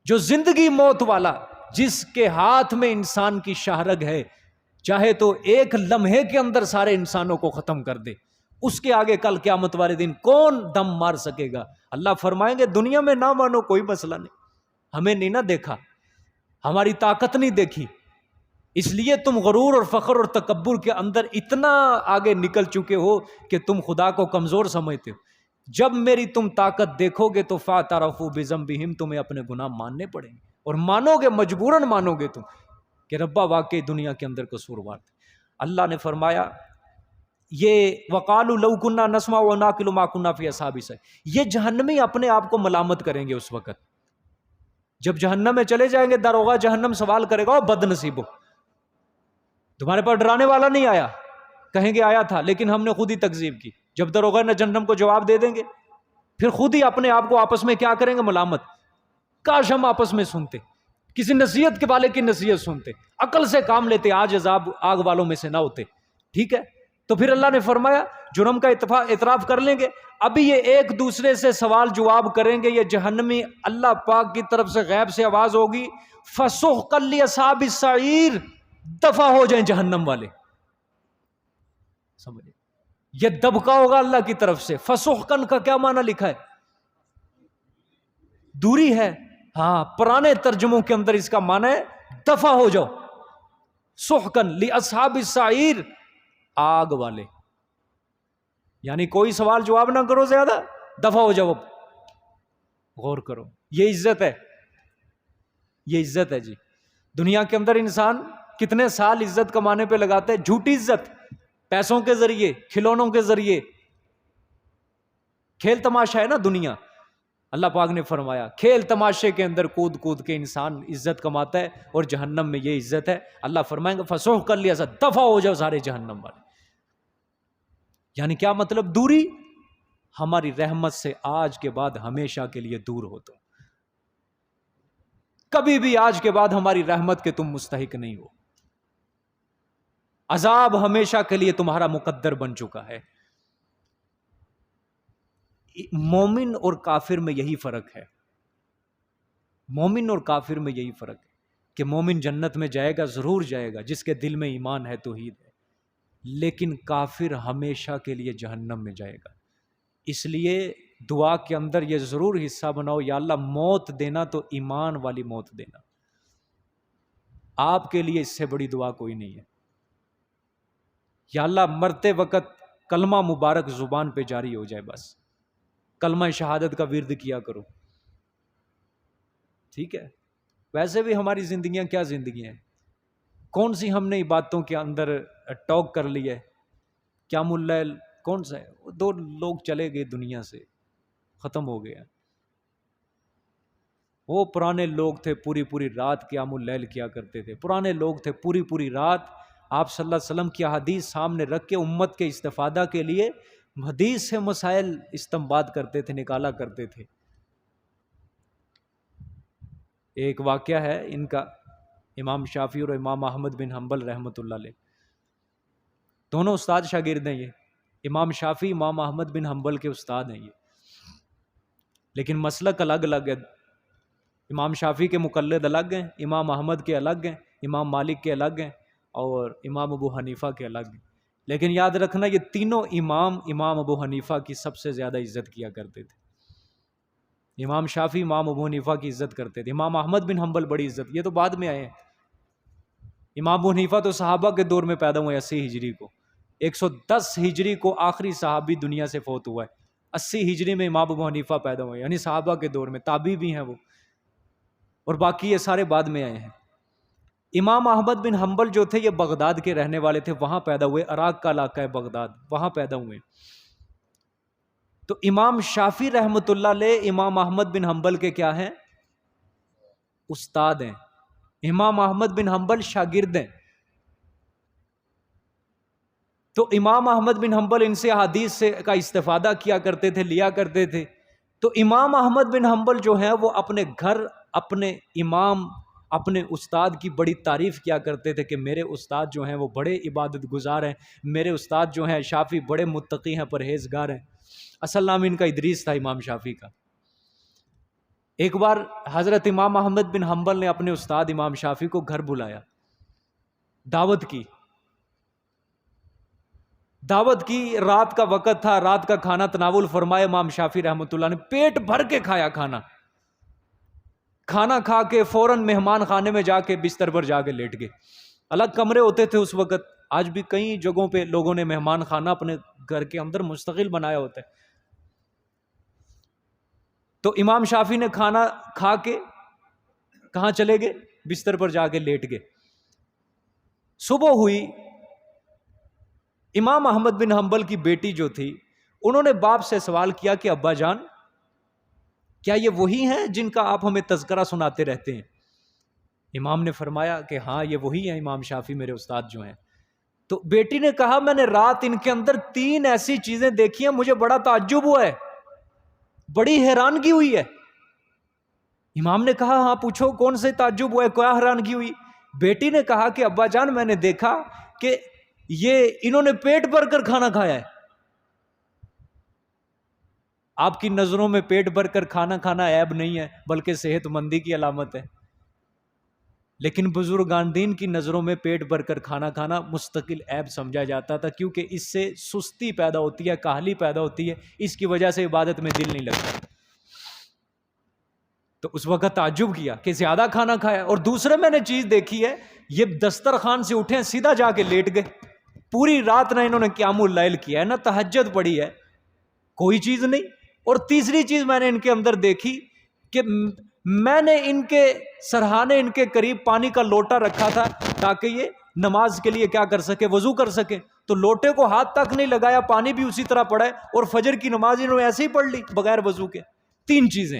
جو زندگی موت والا، جس کے ہاتھ میں انسان کی شہرگ ہے، چاہے تو ایک لمحے کے اندر سارے انسانوں کو ختم کر دے، اس کے آگے کل قیامت والے دن کون دم مار سکے گا؟ اللہ فرمائیں گے دنیا میں نہ مانو کوئی مسئلہ نہیں، ہمیں نہیں نہ دیکھا، ہماری طاقت نہیں دیکھی، اس لیے تم غرور اور فخر اور تکبر کے اندر اتنا آگے نکل چکے ہو کہ تم خدا کو کمزور سمجھتے ہو۔ جب میری تم طاقت دیکھو گے تو فاعترفوا بذنبہم، تمہیں اپنے گناہ ماننے پڑیں گے، اور مانو گے، مجبوراً مانو گے تم کہ ربا واقعی دنیا کے اندر قصوروار تھے۔ اللہ نے فرمایا یہ وقالوا لو كنا نسمع ونعقل ما كنا في اصحاب السعير، یہ جہنمی اپنے آپ کو ملامت کریں گے اس وقت جب جہنم میں چلے جائیں گے۔ داروغہ جہنم سوال کرے گا، او بد نصیبو، تمہارے پاس ڈرانے والا نہیں آیا؟ کہیں گے آیا تھا لیکن ہم نے خود ہی تکذیب کی۔ جب داروغہ نے جہنم کو جواب دے دیں گے، پھر خود ہی اپنے آپ کو آپس میں کیا کریں گے؟ ملامت۔ کاش ہم آپس میں سنتے، کسی نصیحت کے والے کی نصیحت سنتے، عقل سے کام لیتے، آج عذاب آگ والوں میں سے نہ ہوتے۔ ٹھیک ہے، تو پھر اللہ نے فرمایا جرم کا اعتراف کر لیں گے، ابھی یہ ایک دوسرے سے سوال جواب کریں گے، یہ جہنمی اللہ پاک کی طرف سے غیب سے آواز ہوگی فَسُحْقًا لِأَصْحَابِ السَّعِيرِ، دفع ہو جائیں جہنم والے۔ سمجھے؟ یہ دبکا ہوگا اللہ کی طرف سے۔ فَسُحْقًا کا کیا معنی لکھا ہے؟ دوری ہے، ہاں پرانے ترجموں کے اندر اس کا معنی ہے دفع ہو جاؤ۔ سحقن لأصحاب السعیر، آگ والے، یعنی کوئی سوال جواب نہ کرو، زیادہ دفع ہو جاؤ۔ غور کرو، یہ عزت ہے، یہ عزت ہے جی۔ دنیا کے اندر انسان کتنے سال عزت کمانے پہ لگاتے ہیں، جھوٹی عزت، پیسوں کے ذریعے، کھلونوں کے ذریعے، کھیل تماشا ہے نا دنیا۔ اللہ پاک نے فرمایا کھیل تماشے کے اندر کود کود کے انسان عزت کماتا ہے، اور جہنم میں یہ عزت ہے۔ اللہ فرمائیں گے فسوح کر لیا سا، دفع ہو جاؤ سارے جہنم والے۔ یعنی کیا مطلب؟ دوری، ہماری رحمت سے آج کے بعد ہمیشہ کے لیے دور ہو، تو کبھی بھی آج کے بعد ہماری رحمت کے تم مستحق نہیں ہو، عذاب ہمیشہ کے لیے تمہارا مقدر بن چکا ہے۔ مومن اور کافر میں یہی فرق ہے، مومن اور کافر میں یہی فرق ہے کہ مومن جنت میں جائے گا، ضرور جائے گا، جس کے دل میں ایمان ہے، توحید ہے، لیکن کافر ہمیشہ کے لیے جہنم میں جائے گا۔ اس لیے دعا کے اندر یہ ضرور حصہ بناؤ، یا اللہ موت دینا تو ایمان والی موت دینا۔ آپ کے لیے اس سے بڑی دعا کوئی نہیں ہے۔ یا اللہ مرتے وقت کلمہ مبارک زبان پہ جاری ہو جائے، بس کلمہ شہادت کا ورد کیا کرو، ٹھیک ہے؟ ویسے بھی ہماری زندگیاں کیا زندگیاں ہیں، کون سی ہم نے عبادتوں کے اندر ٹاک کر لی ہے؟ قیام اللیل کون سا ہے؟ 2 لوگ چلے گئے دنیا سے، ختم ہو گیا۔ وہ پرانے لوگ تھے پوری پوری رات قیام اللیل کیا کرتے تھے، پرانے لوگ تھے پوری پوری رات آپ صلی اللہ علیہ وسلم کی حدیث سامنے رکھ کے امت کے استفادہ کے لیے حدیث سے مسائل استنباط کرتے تھے، نکالا کرتے تھے۔ ایک واقعہ ہے ان کا، امام شافعی اور امام احمد بن حنبل رحمۃ اللہ علیہ، دونوں استاد شاگرد ہیں یہ، امام شافعی امام احمد بن حنبل کے استاد ہیں یہ، لیکن مسلک الگ الگ ہے۔ امام شافعی کے مقلد الگ ہیں، امام احمد کے الگ ہیں، امام مالک کے الگ ہیں، اور امام ابو حنیفہ کے الگ ہیں۔ لیکن یاد رکھنا یہ تینوں امام ابو حنیفہ کی سب سے زیادہ عزت کیا کرتے تھے۔ امام شافعی امام ابو حنیفہ کی عزت کرتے تھے، امام احمد بن حنبل بڑی عزت، یہ تو بعد میں آئے ہیں۔ امام ابو حنیفہ تو صحابہ کے دور میں پیدا ہوئے 80 ہجری کو، 110 ہجری کو آخری صحابی دنیا سے فوت ہوا ہے، 80 ہجری میں امام ابو حنیفہ پیدا ہوئے، یعنی صحابہ کے دور میں، تابعی بھی ہیں وہ، اور باقی یہ سارے بعد میں آئے ہیں۔ امام احمد بن حنبل جو تھے یہ بغداد کے رہنے والے تھے، وہاں پیدا ہوئے، عراق کا علاقہ ہے بغداد، وہاں پیدا ہوئے۔ تو امام شافعی رحمۃ اللہ علیہ امام احمد بن حنبل کے کیا ہیں؟ استاد ہیں. امام احمد بن حنبل شاگرد ہیں. تو امام احمد بن حنبل ان سے احادیث سے کا استفادہ کیا کرتے تھے، لیا کرتے تھے. تو امام احمد بن حنبل جو ہیں وہ اپنے گھر اپنے امام اپنے استاد کی بڑی تعریف کیا کرتے تھے کہ میرے استاد جو ہیں وہ بڑے عبادت گزار ہیں، میرے استاد جو ہیں شافعی بڑے متقی ہیں، پرہیزگار ہیں. اصل نام ان کا ادریس تھا، امام شافعی کا. ایک بار حضرت امام احمد بن حنبل نے اپنے استاد امام شافعی کو گھر بلایا، دعوت کی. رات کا وقت تھا، رات کا کھانا تناول فرمایا. امام شافعی رحمۃ اللہ نے پیٹ بھر کے کھایا. کھانا کھا کے فوراً مہمان خانے میں جا کے بستر پر جا کے لیٹ گئے. الگ کمرے ہوتے تھے اس وقت. آج بھی کئی جگہوں پہ لوگوں نے مہمان خانہ اپنے گھر کے اندر مستقل بنایا ہوتا ہے. تو امام شافعی نے کھانا کھا کے کہاں چلے گئے؟ بستر پر جا کے لیٹ گئے. صبح ہوئی. امام احمد بن حنبل کی بیٹی جو تھی انہوں نے باپ سے سوال کیا کہ ابا جان کیا یہ وہی ہیں جن کا آپ ہمیں تذکرہ سناتے رہتے ہیں؟ امام نے فرمایا کہ ہاں یہ وہی ہیں امام شافعی میرے استاد جو ہیں. تو بیٹی نے کہا میں نے رات ان کے اندر 3 ایسی چیزیں دیکھی ہیں، مجھے بڑا تعجب ہوا ہے، بڑی حیرانگی ہوئی ہے. امام نے کہا ہاں پوچھو کون سے تعجب ہوا ہے، کیا حیرانگی ہوئی؟ بیٹی نے کہا کہ ابا جان میں نے دیکھا کہ یہ انہوں نے پیٹ بھر کر کھانا کھایا ہے. آپ کی نظروں میں پیٹ بھر کر کھانا کھانا عیب نہیں ہے بلکہ صحت مندی کی علامت ہے، لیکن بزرگان دین کی نظروں میں پیٹ بھر کر کھانا کھانا مستقل عیب سمجھا جاتا تھا، کیونکہ اس سے سستی پیدا ہوتی ہے، کاہلی پیدا ہوتی ہے، اس کی وجہ سے عبادت میں دل نہیں لگتا. تو اس وقت تعجب کیا کہ زیادہ کھانا کھایا. اور دوسرے میں نے چیز دیکھی ہے، یہ دسترخوان سے اٹھے سیدھا جا کے لیٹ گئے. پوری رات نہ انہوں نے قیام اللیل کیا ہے نہ تہجد پڑھی ہے، کوئی چیز نہیں. اور تیسری چیز میں نے ان کے اندر دیکھی کہ میں نے ان کے سرہانے ان کے قریب پانی کا لوٹا رکھا تھا تاکہ یہ نماز کے لیے کیا کر سکے، وضو کر سکے. تو لوٹے کو ہاتھ تک نہیں لگایا، پانی بھی اسی طرح پڑا ہے، اور فجر کی نماز انہوں نے ایسے ہی پڑھ لی بغیر وضو کے. 3 چیزیں.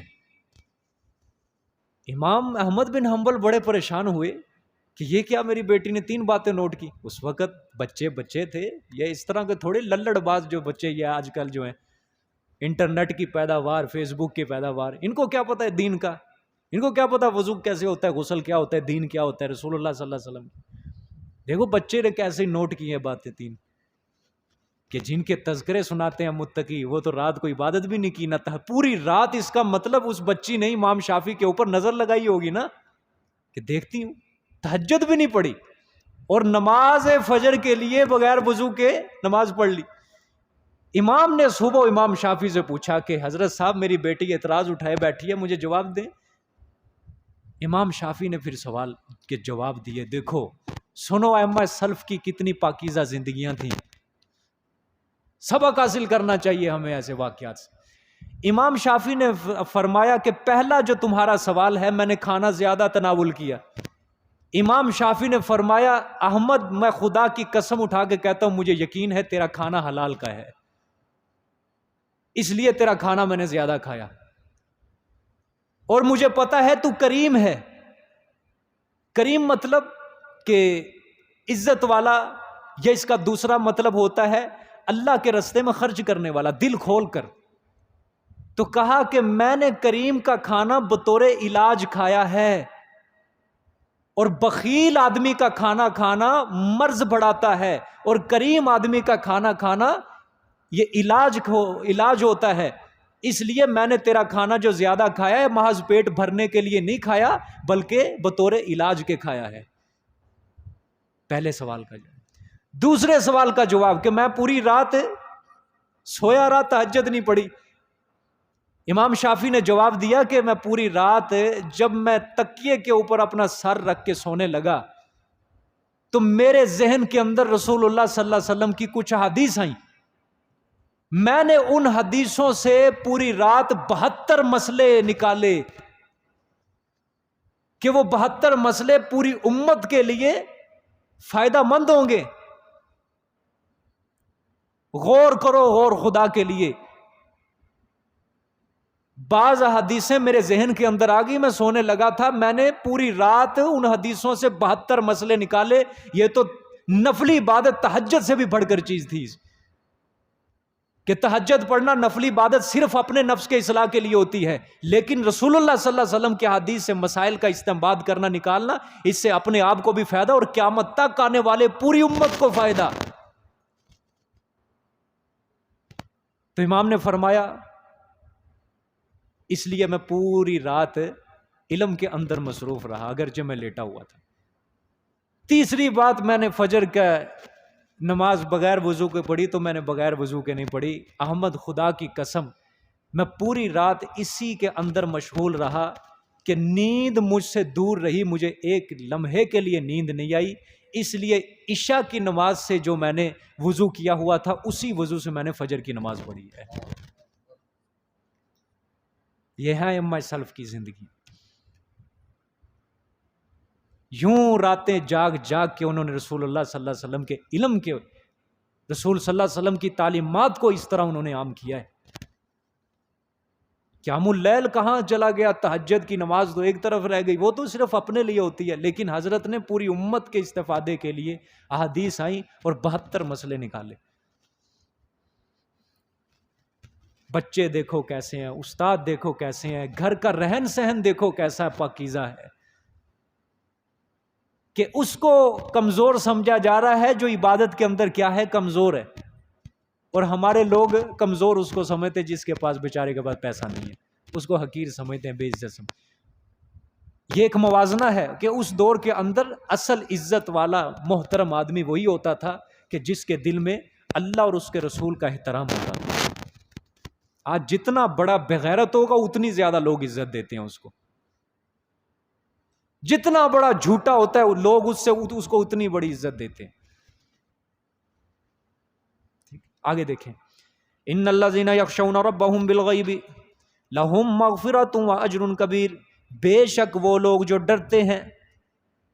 امام احمد بن حنبل بڑے پریشان ہوئے کہ یہ کیا میری بیٹی نے 3 باتیں نوٹ کی. اس وقت بچے تھے، یہ اس طرح کے تھوڑے للڑ باز جو بچے یہ آج کل جو ہیں انٹرنیٹ کی پیداوار، فیس بک کی پیداوار، ان کو کیا پتہ ہے دین کا، ان کو کیا پتہ وضو کیسے ہوتا ہے، غسل کیا ہوتا ہے، دین کیا ہوتا ہے، رسول اللہ صلی اللہ علیہ وسلم. دیکھو بچے نے کیسے نوٹ کی ہیں باتیں 3 کہ جن کے تذکرے سناتے ہیں متقی وہ تو رات کو عبادت بھی نہیں کی نہ پوری رات. اس کا مطلب اس بچی نے امام شافعی کے اوپر نظر لگائی ہوگی نا کہ دیکھتی ہوں تہجد بھی نہیں پڑھی اور نماز فجر کے لیے بغیر وضو کے نماز پڑھ لی. امام نے صبح امام شافعی سے پوچھا کہ حضرت صاحب میری بیٹی اعتراض اٹھائے بیٹھی ہے، مجھے جواب دیں. امام شافعی نے پھر سوال کے جواب دیے. دیکھو سنو ائمہ سلف کی کتنی پاکیزہ زندگیاں تھیں، سبق حاصل کرنا چاہیے ہمیں ایسے واقعات سے. امام شافعی نے فرمایا کہ پہلا جو تمہارا سوال ہے، میں نے کھانا زیادہ تناول کیا. امام شافعی نے فرمایا احمد میں خدا کی قسم اٹھا کے کہتا ہوں مجھے یقین ہے تیرا کھانا حلال کا ہے، اس لیے تیرا کھانا میں نے زیادہ کھایا، اور مجھے پتا ہے تو کریم ہے. کریم مطلب کہ عزت والا، یا اس کا دوسرا مطلب ہوتا ہے اللہ کے راستے میں خرچ کرنے والا دل کھول کر. تو کہا کہ میں نے کریم کا کھانا بطور علاج کھایا ہے، اور بخیل آدمی کا کھانا کھانا مرض بڑھاتا ہے، اور کریم آدمی کا کھانا کھانا یہ علاج ہوتا ہے. اس لیے میں نے تیرا کھانا جو زیادہ کھایا ہے محض پیٹ بھرنے کے لیے نہیں کھایا بلکہ بطور علاج کے کھایا ہے. پہلے سوال کا جواب. دوسرے سوال کا جواب کہ میں پوری رات سویا رہا، تہجد نہیں پڑی. امام شافعی نے جواب دیا کہ میں پوری رات جب میں تکیے کے اوپر اپنا سر رکھ کے سونے لگا تو میرے ذہن کے اندر رسول اللہ صلی اللہ علیہ وسلم کی کچھ حدیث آئیں. میں نے ان حدیثوں سے پوری رات 72 مسئلے نکالے کہ وہ 72 مسئلے پوری امت کے لیے فائدہ مند ہوں گے. غور کرو، غور خدا کے لیے. بعض حدیثیں میرے ذہن کے اندر آ گئی، میں سونے لگا تھا، میں نے پوری رات ان حدیثوں سے 72 مسئلے نکالے. یہ تو نفلی عبادت تہجد سے بھی بڑھ کر چیز تھی کہ تہجد پڑھنا نفلی عبادت صرف اپنے نفس کے اصلاح کے لیے ہوتی ہے، لیکن رسول اللہ صلی اللہ علیہ وسلم کے حدیث سے مسائل کا استنباط کرنا، نکالنا، اس سے اپنے آپ کو بھی فائدہ اور قیامت تک آنے والے پوری امت کو فائدہ. تو امام نے فرمایا اس لیے میں پوری رات علم کے اندر مصروف رہا اگرچہ میں لیٹا ہوا تھا. تیسری بات، میں نے فجر کا نماز بغیر وضو کے پڑھی، تو میں نے بغیر وضو کے نہیں پڑھی. احمد خدا کی قسم میں پوری رات اسی کے اندر مشغول رہا کہ نیند مجھ سے دور رہی، مجھے ایک لمحے کے لیے نیند نہیں آئی. اس لیے عشاء کی نماز سے جو میں نے وضو کیا ہوا تھا اسی وضو سے میں نے فجر کی نماز پڑھی ہے. یہ ہے ائمہ سلف کی زندگی. یوں راتیں جاگ جاگ کے انہوں نے رسول اللہ صلی اللہ علیہ وسلم کے علم کے، رسول صلی اللہ علیہ وسلم کی تعلیمات کو اس طرح انہوں نے عام کیا ہے. قیام اللیل کہاں چلا گیا؟ تہجد کی نماز تو ایک طرف رہ گئی، وہ تو صرف اپنے لیے ہوتی ہے، لیکن حضرت نے پوری امت کے استفادے کے لیے احادیث آئیں اور 72 مسئلے نکالے. بچے دیکھو کیسے ہیں، استاد دیکھو کیسے ہیں، گھر کا رہن سہن دیکھو کیسا پاکیزہ ہے، کہ اس کو کمزور سمجھا جا رہا ہے جو عبادت کے اندر کیا ہے؟ کمزور ہے. اور ہمارے لوگ کمزور اس کو سمجھتے جس کے پاس بیچارے کے پاس پیسہ نہیں ہے، اس کو حقیر سمجھتے ہیں، بے عزت سمجھتے. یہ ایک موازنہ ہے کہ اس دور کے اندر اصل عزت والا محترم آدمی وہی ہوتا تھا کہ جس کے دل میں اللہ اور اس کے رسول کا احترام ہوتا تھا. آج جتنا بڑا بغیرت ہوگا اتنی زیادہ لوگ عزت دیتے ہیں اس کو، جتنا بڑا جھوٹا ہوتا ہے لوگ اس کو اتنی بڑی عزت دیتے ہیں. آگے دیکھیں، ان الذین یخشون ربهم بالغیب لہم مغفرۃ واجر کبیر. بے شک وہ لوگ جو ڈرتے ہیں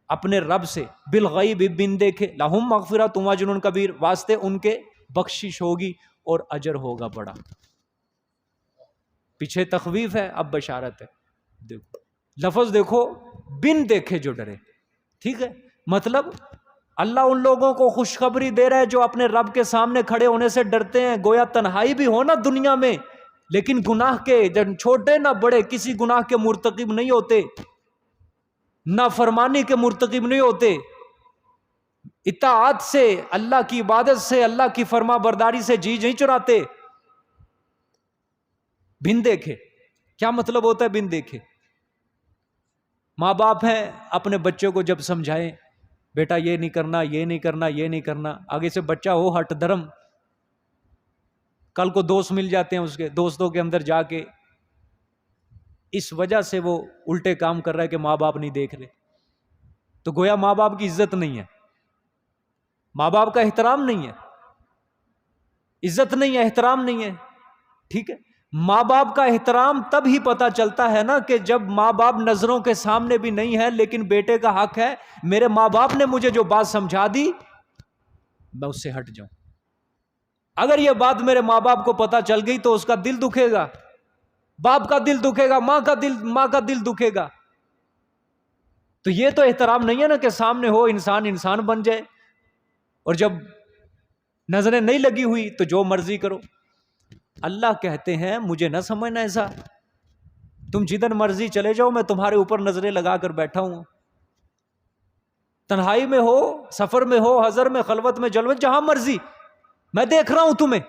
اپنے رب سے، بالغیب بن دیکھے، لہم مغفرۃ واجر کبیر، واسطے ان کے بخشش ہوگی اور اجر ہوگا بڑا. پیچھے تخویف ہے، اب بشارت ہے. دیکھو لفظ دیکھو، بن دیکھے جو ڈرے. ٹھیک ہے، مطلب اللہ ان لوگوں کو خوشخبری دے رہا ہے جو اپنے رب کے سامنے کھڑے ہونے سے ڈرتے ہیں. گویا تنہائی بھی ہو نا دنیا میں، لیکن گناہ کے چھوٹے نہ بڑے کسی گناہ کے مرتکب نہیں ہوتے، نافرمانی کے مرتکب نہیں ہوتے، اطاعت سے، اللہ کی عبادت سے، اللہ کی فرما برداری سے جی نہیں چراتے. بن دیکھے کیا مطلب ہوتا ہے؟ بن دیکھے ماں باپ ہیں، اپنے بچوں کو جب سمجھائیں بیٹا یہ نہیں کرنا، یہ نہیں کرنا، یہ نہیں کرنا، آگے سے بچہ ہو ہٹ دھرم، کل کو دوست مل جاتے ہیں، اس کے دوستوں کے اندر جا کے اس وجہ سے وہ الٹے کام کر رہا ہے کہ ماں باپ نہیں دیکھ رہے. تو گویا ماں باپ کی عزت نہیں ہے، ماں باپ کا احترام نہیں ہے، عزت نہیں ہے، احترام نہیں ہے. ٹھیک ہے، ماں باپ کا احترام تب ہی پتہ چلتا ہے نا کہ جب ماں باپ نظروں کے سامنے بھی نہیں ہے، لیکن بیٹے کا حق ہے میرے ماں باپ نے مجھے جو بات سمجھا دی میں اس سے ہٹ جاؤں. اگر یہ بات میرے ماں باپ کو پتہ چل گئی تو اس کا دل دکھے گا، باپ کا دل دکھے گا، ماں کا دل دکھے گا. تو یہ تو احترام نہیں ہے نا کہ سامنے ہو انسان بن جائے، اور جب نظریں نہیں لگی ہوئی تو جو مرضی کرو. اللہ کہتے ہیں مجھے نہ سمجھنا ایسا، تم جدھر مرضی چلے جاؤ، میں تمہارے اوپر نظریں لگا کر بیٹھا ہوں. تنہائی میں ہو، سفر میں ہو، حضر میں، خلوت میں، جلوت، جہاں مرضی میں دیکھ رہا ہوں تمہیں.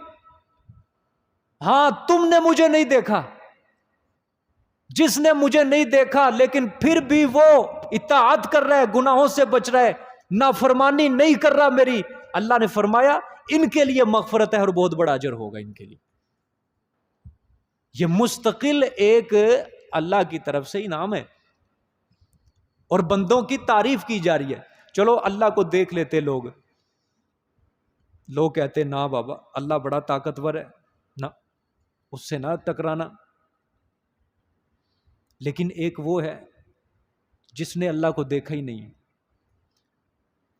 ہاں تم نے مجھے نہیں دیکھا، جس نے مجھے نہیں دیکھا لیکن پھر بھی وہ اطاعت کر رہا ہے، گناہوں سے بچ رہا ہے، نافرمانی نہیں کر رہا میری، اللہ نے فرمایا ان کے لیے مغفرت ہے اور بہت بڑا اجر ہوگا ان کے لیے. یہ مستقل ایک اللہ کی طرف سے انعام ہے اور بندوں کی تعریف کی جا رہی ہے. چلو اللہ کو دیکھ لیتے لوگ کہتے نا بابا اللہ بڑا طاقتور ہے، نہ اس سے نہ ٹکرانا. لیکن ایک وہ ہے جس نے اللہ کو دیکھا ہی نہیں،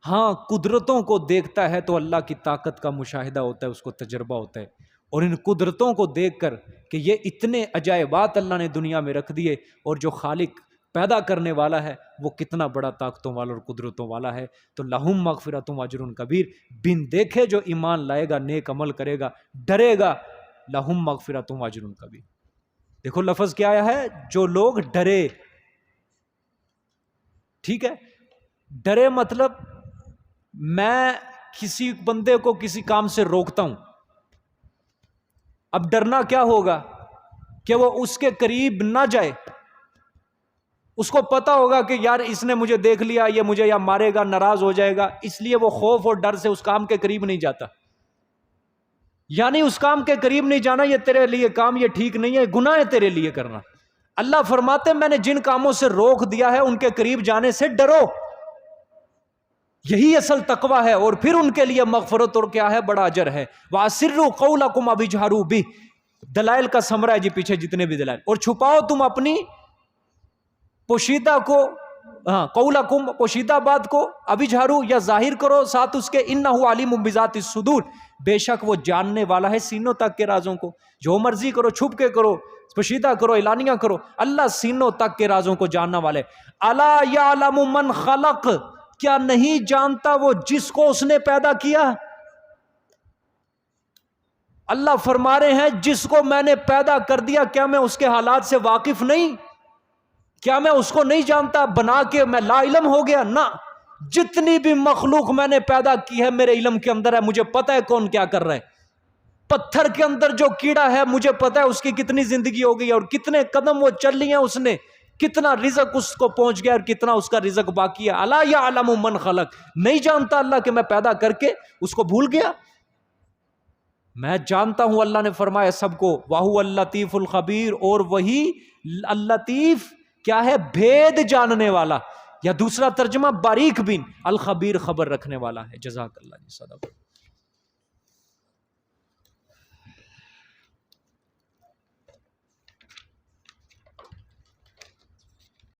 ہاں قدرتوں کو دیکھتا ہے تو اللہ کی طاقت کا مشاہدہ ہوتا ہے، اس کو تجربہ ہوتا ہے. اور ان قدرتوں کو دیکھ کر کہ یہ اتنے عجائبات اللہ نے دنیا میں رکھ دیے، اور جو خالق پیدا کرنے والا ہے وہ کتنا بڑا طاقتوں والا اور قدرتوں والا ہے، تو لہم مغفرۃ و اجر کبیر، بن دیکھے جو ایمان لائے گا، نیک عمل کرے گا، ڈرے گا، لہم مغفرۃ و اجر کبیر۔ دیکھو لفظ کیا آیا ہے، جو لوگ ڈرے، ٹھیک ہے، ڈرے مطلب میں کسی بندے کو کسی کام سے روکتا ہوں، اب ڈرنا کیا ہوگا کہ وہ اس کے قریب نہ جائے، اس کو پتا ہوگا کہ یار اس نے مجھے دیکھ لیا، یہ مجھے یا مارے گا، ناراض ہو جائے گا، اس لیے وہ خوف اور ڈر سے اس کام کے قریب نہیں جاتا۔ یعنی اس کام کے قریب نہیں جانا، یہ تیرے لیے کام یہ ٹھیک نہیں ہے، گناہ ہے تیرے لیے کرنا۔ اللہ فرماتے میں نے جن کاموں سے روک دیا ہے ان کے قریب جانے سے ڈرو، یہی اصل تقوی ہے، اور پھر ان کے لیے مغفرت اور کیا ہے، بڑا اجر ہے۔ وَأَسِرُّوا قَوْلَكُمْ أَوْ اجْهَرُوا بِهِ، دلائل کا سمرہ ہے جی پیچھے جتنے بھی دلائل، اور چھپاؤ تم اپنی پوشیدہ کو، قولکم پوشیدہ بات کو، ابھی جھارو یا ظاہر کرو ساتھ اس کے، انہ علیم بذات الصدور، بے شک وہ جاننے والا ہے سینوں تک کے رازوں کو، جو مرضی کرو، چھپ کے کرو، پوشیدہ کرو، اعلانیہ کرو، اللہ سینوں تک کے رازوں کو جاننا والے۔ الا یعلم من خلق، کیا نہیں جانتا وہ جس کو اس نے پیدا کیا؟ اللہ فرما رہے ہیں جس کو میں نے پیدا کر دیا، کیا میں اس کے حالات سے واقف نہیں؟ کیا میں اس کو نہیں جانتا؟ بنا کے میں لا علم ہو گیا؟ نہ، جتنی بھی مخلوق میں نے پیدا کی ہے میرے علم کے اندر ہے، مجھے پتا ہے کون کیا کر رہا ہے۔ پتھر کے اندر جو کیڑا ہے مجھے پتا ہے اس کی کتنی زندگی ہو گئی اور کتنے قدم وہ چل لی ہیں، اس نے کتنا رزق اس کو پہنچ گیا اور کتنا اس کا رزق باقی ہے۔ الا یعلم من خلق، نہیں جانتا اللہ کہ میں پیدا کر کے اس کو بھول گیا؟ میں جانتا ہوں، اللہ نے فرمایا سب کو، وَهُوَ اللطیف الخبیر، اور وہی اللطیف کیا ہے، بھید جاننے والا، یا دوسرا ترجمہ باریک بین، الخبیر خبر رکھنے والا ہے۔ جزاک اللہ صدق۔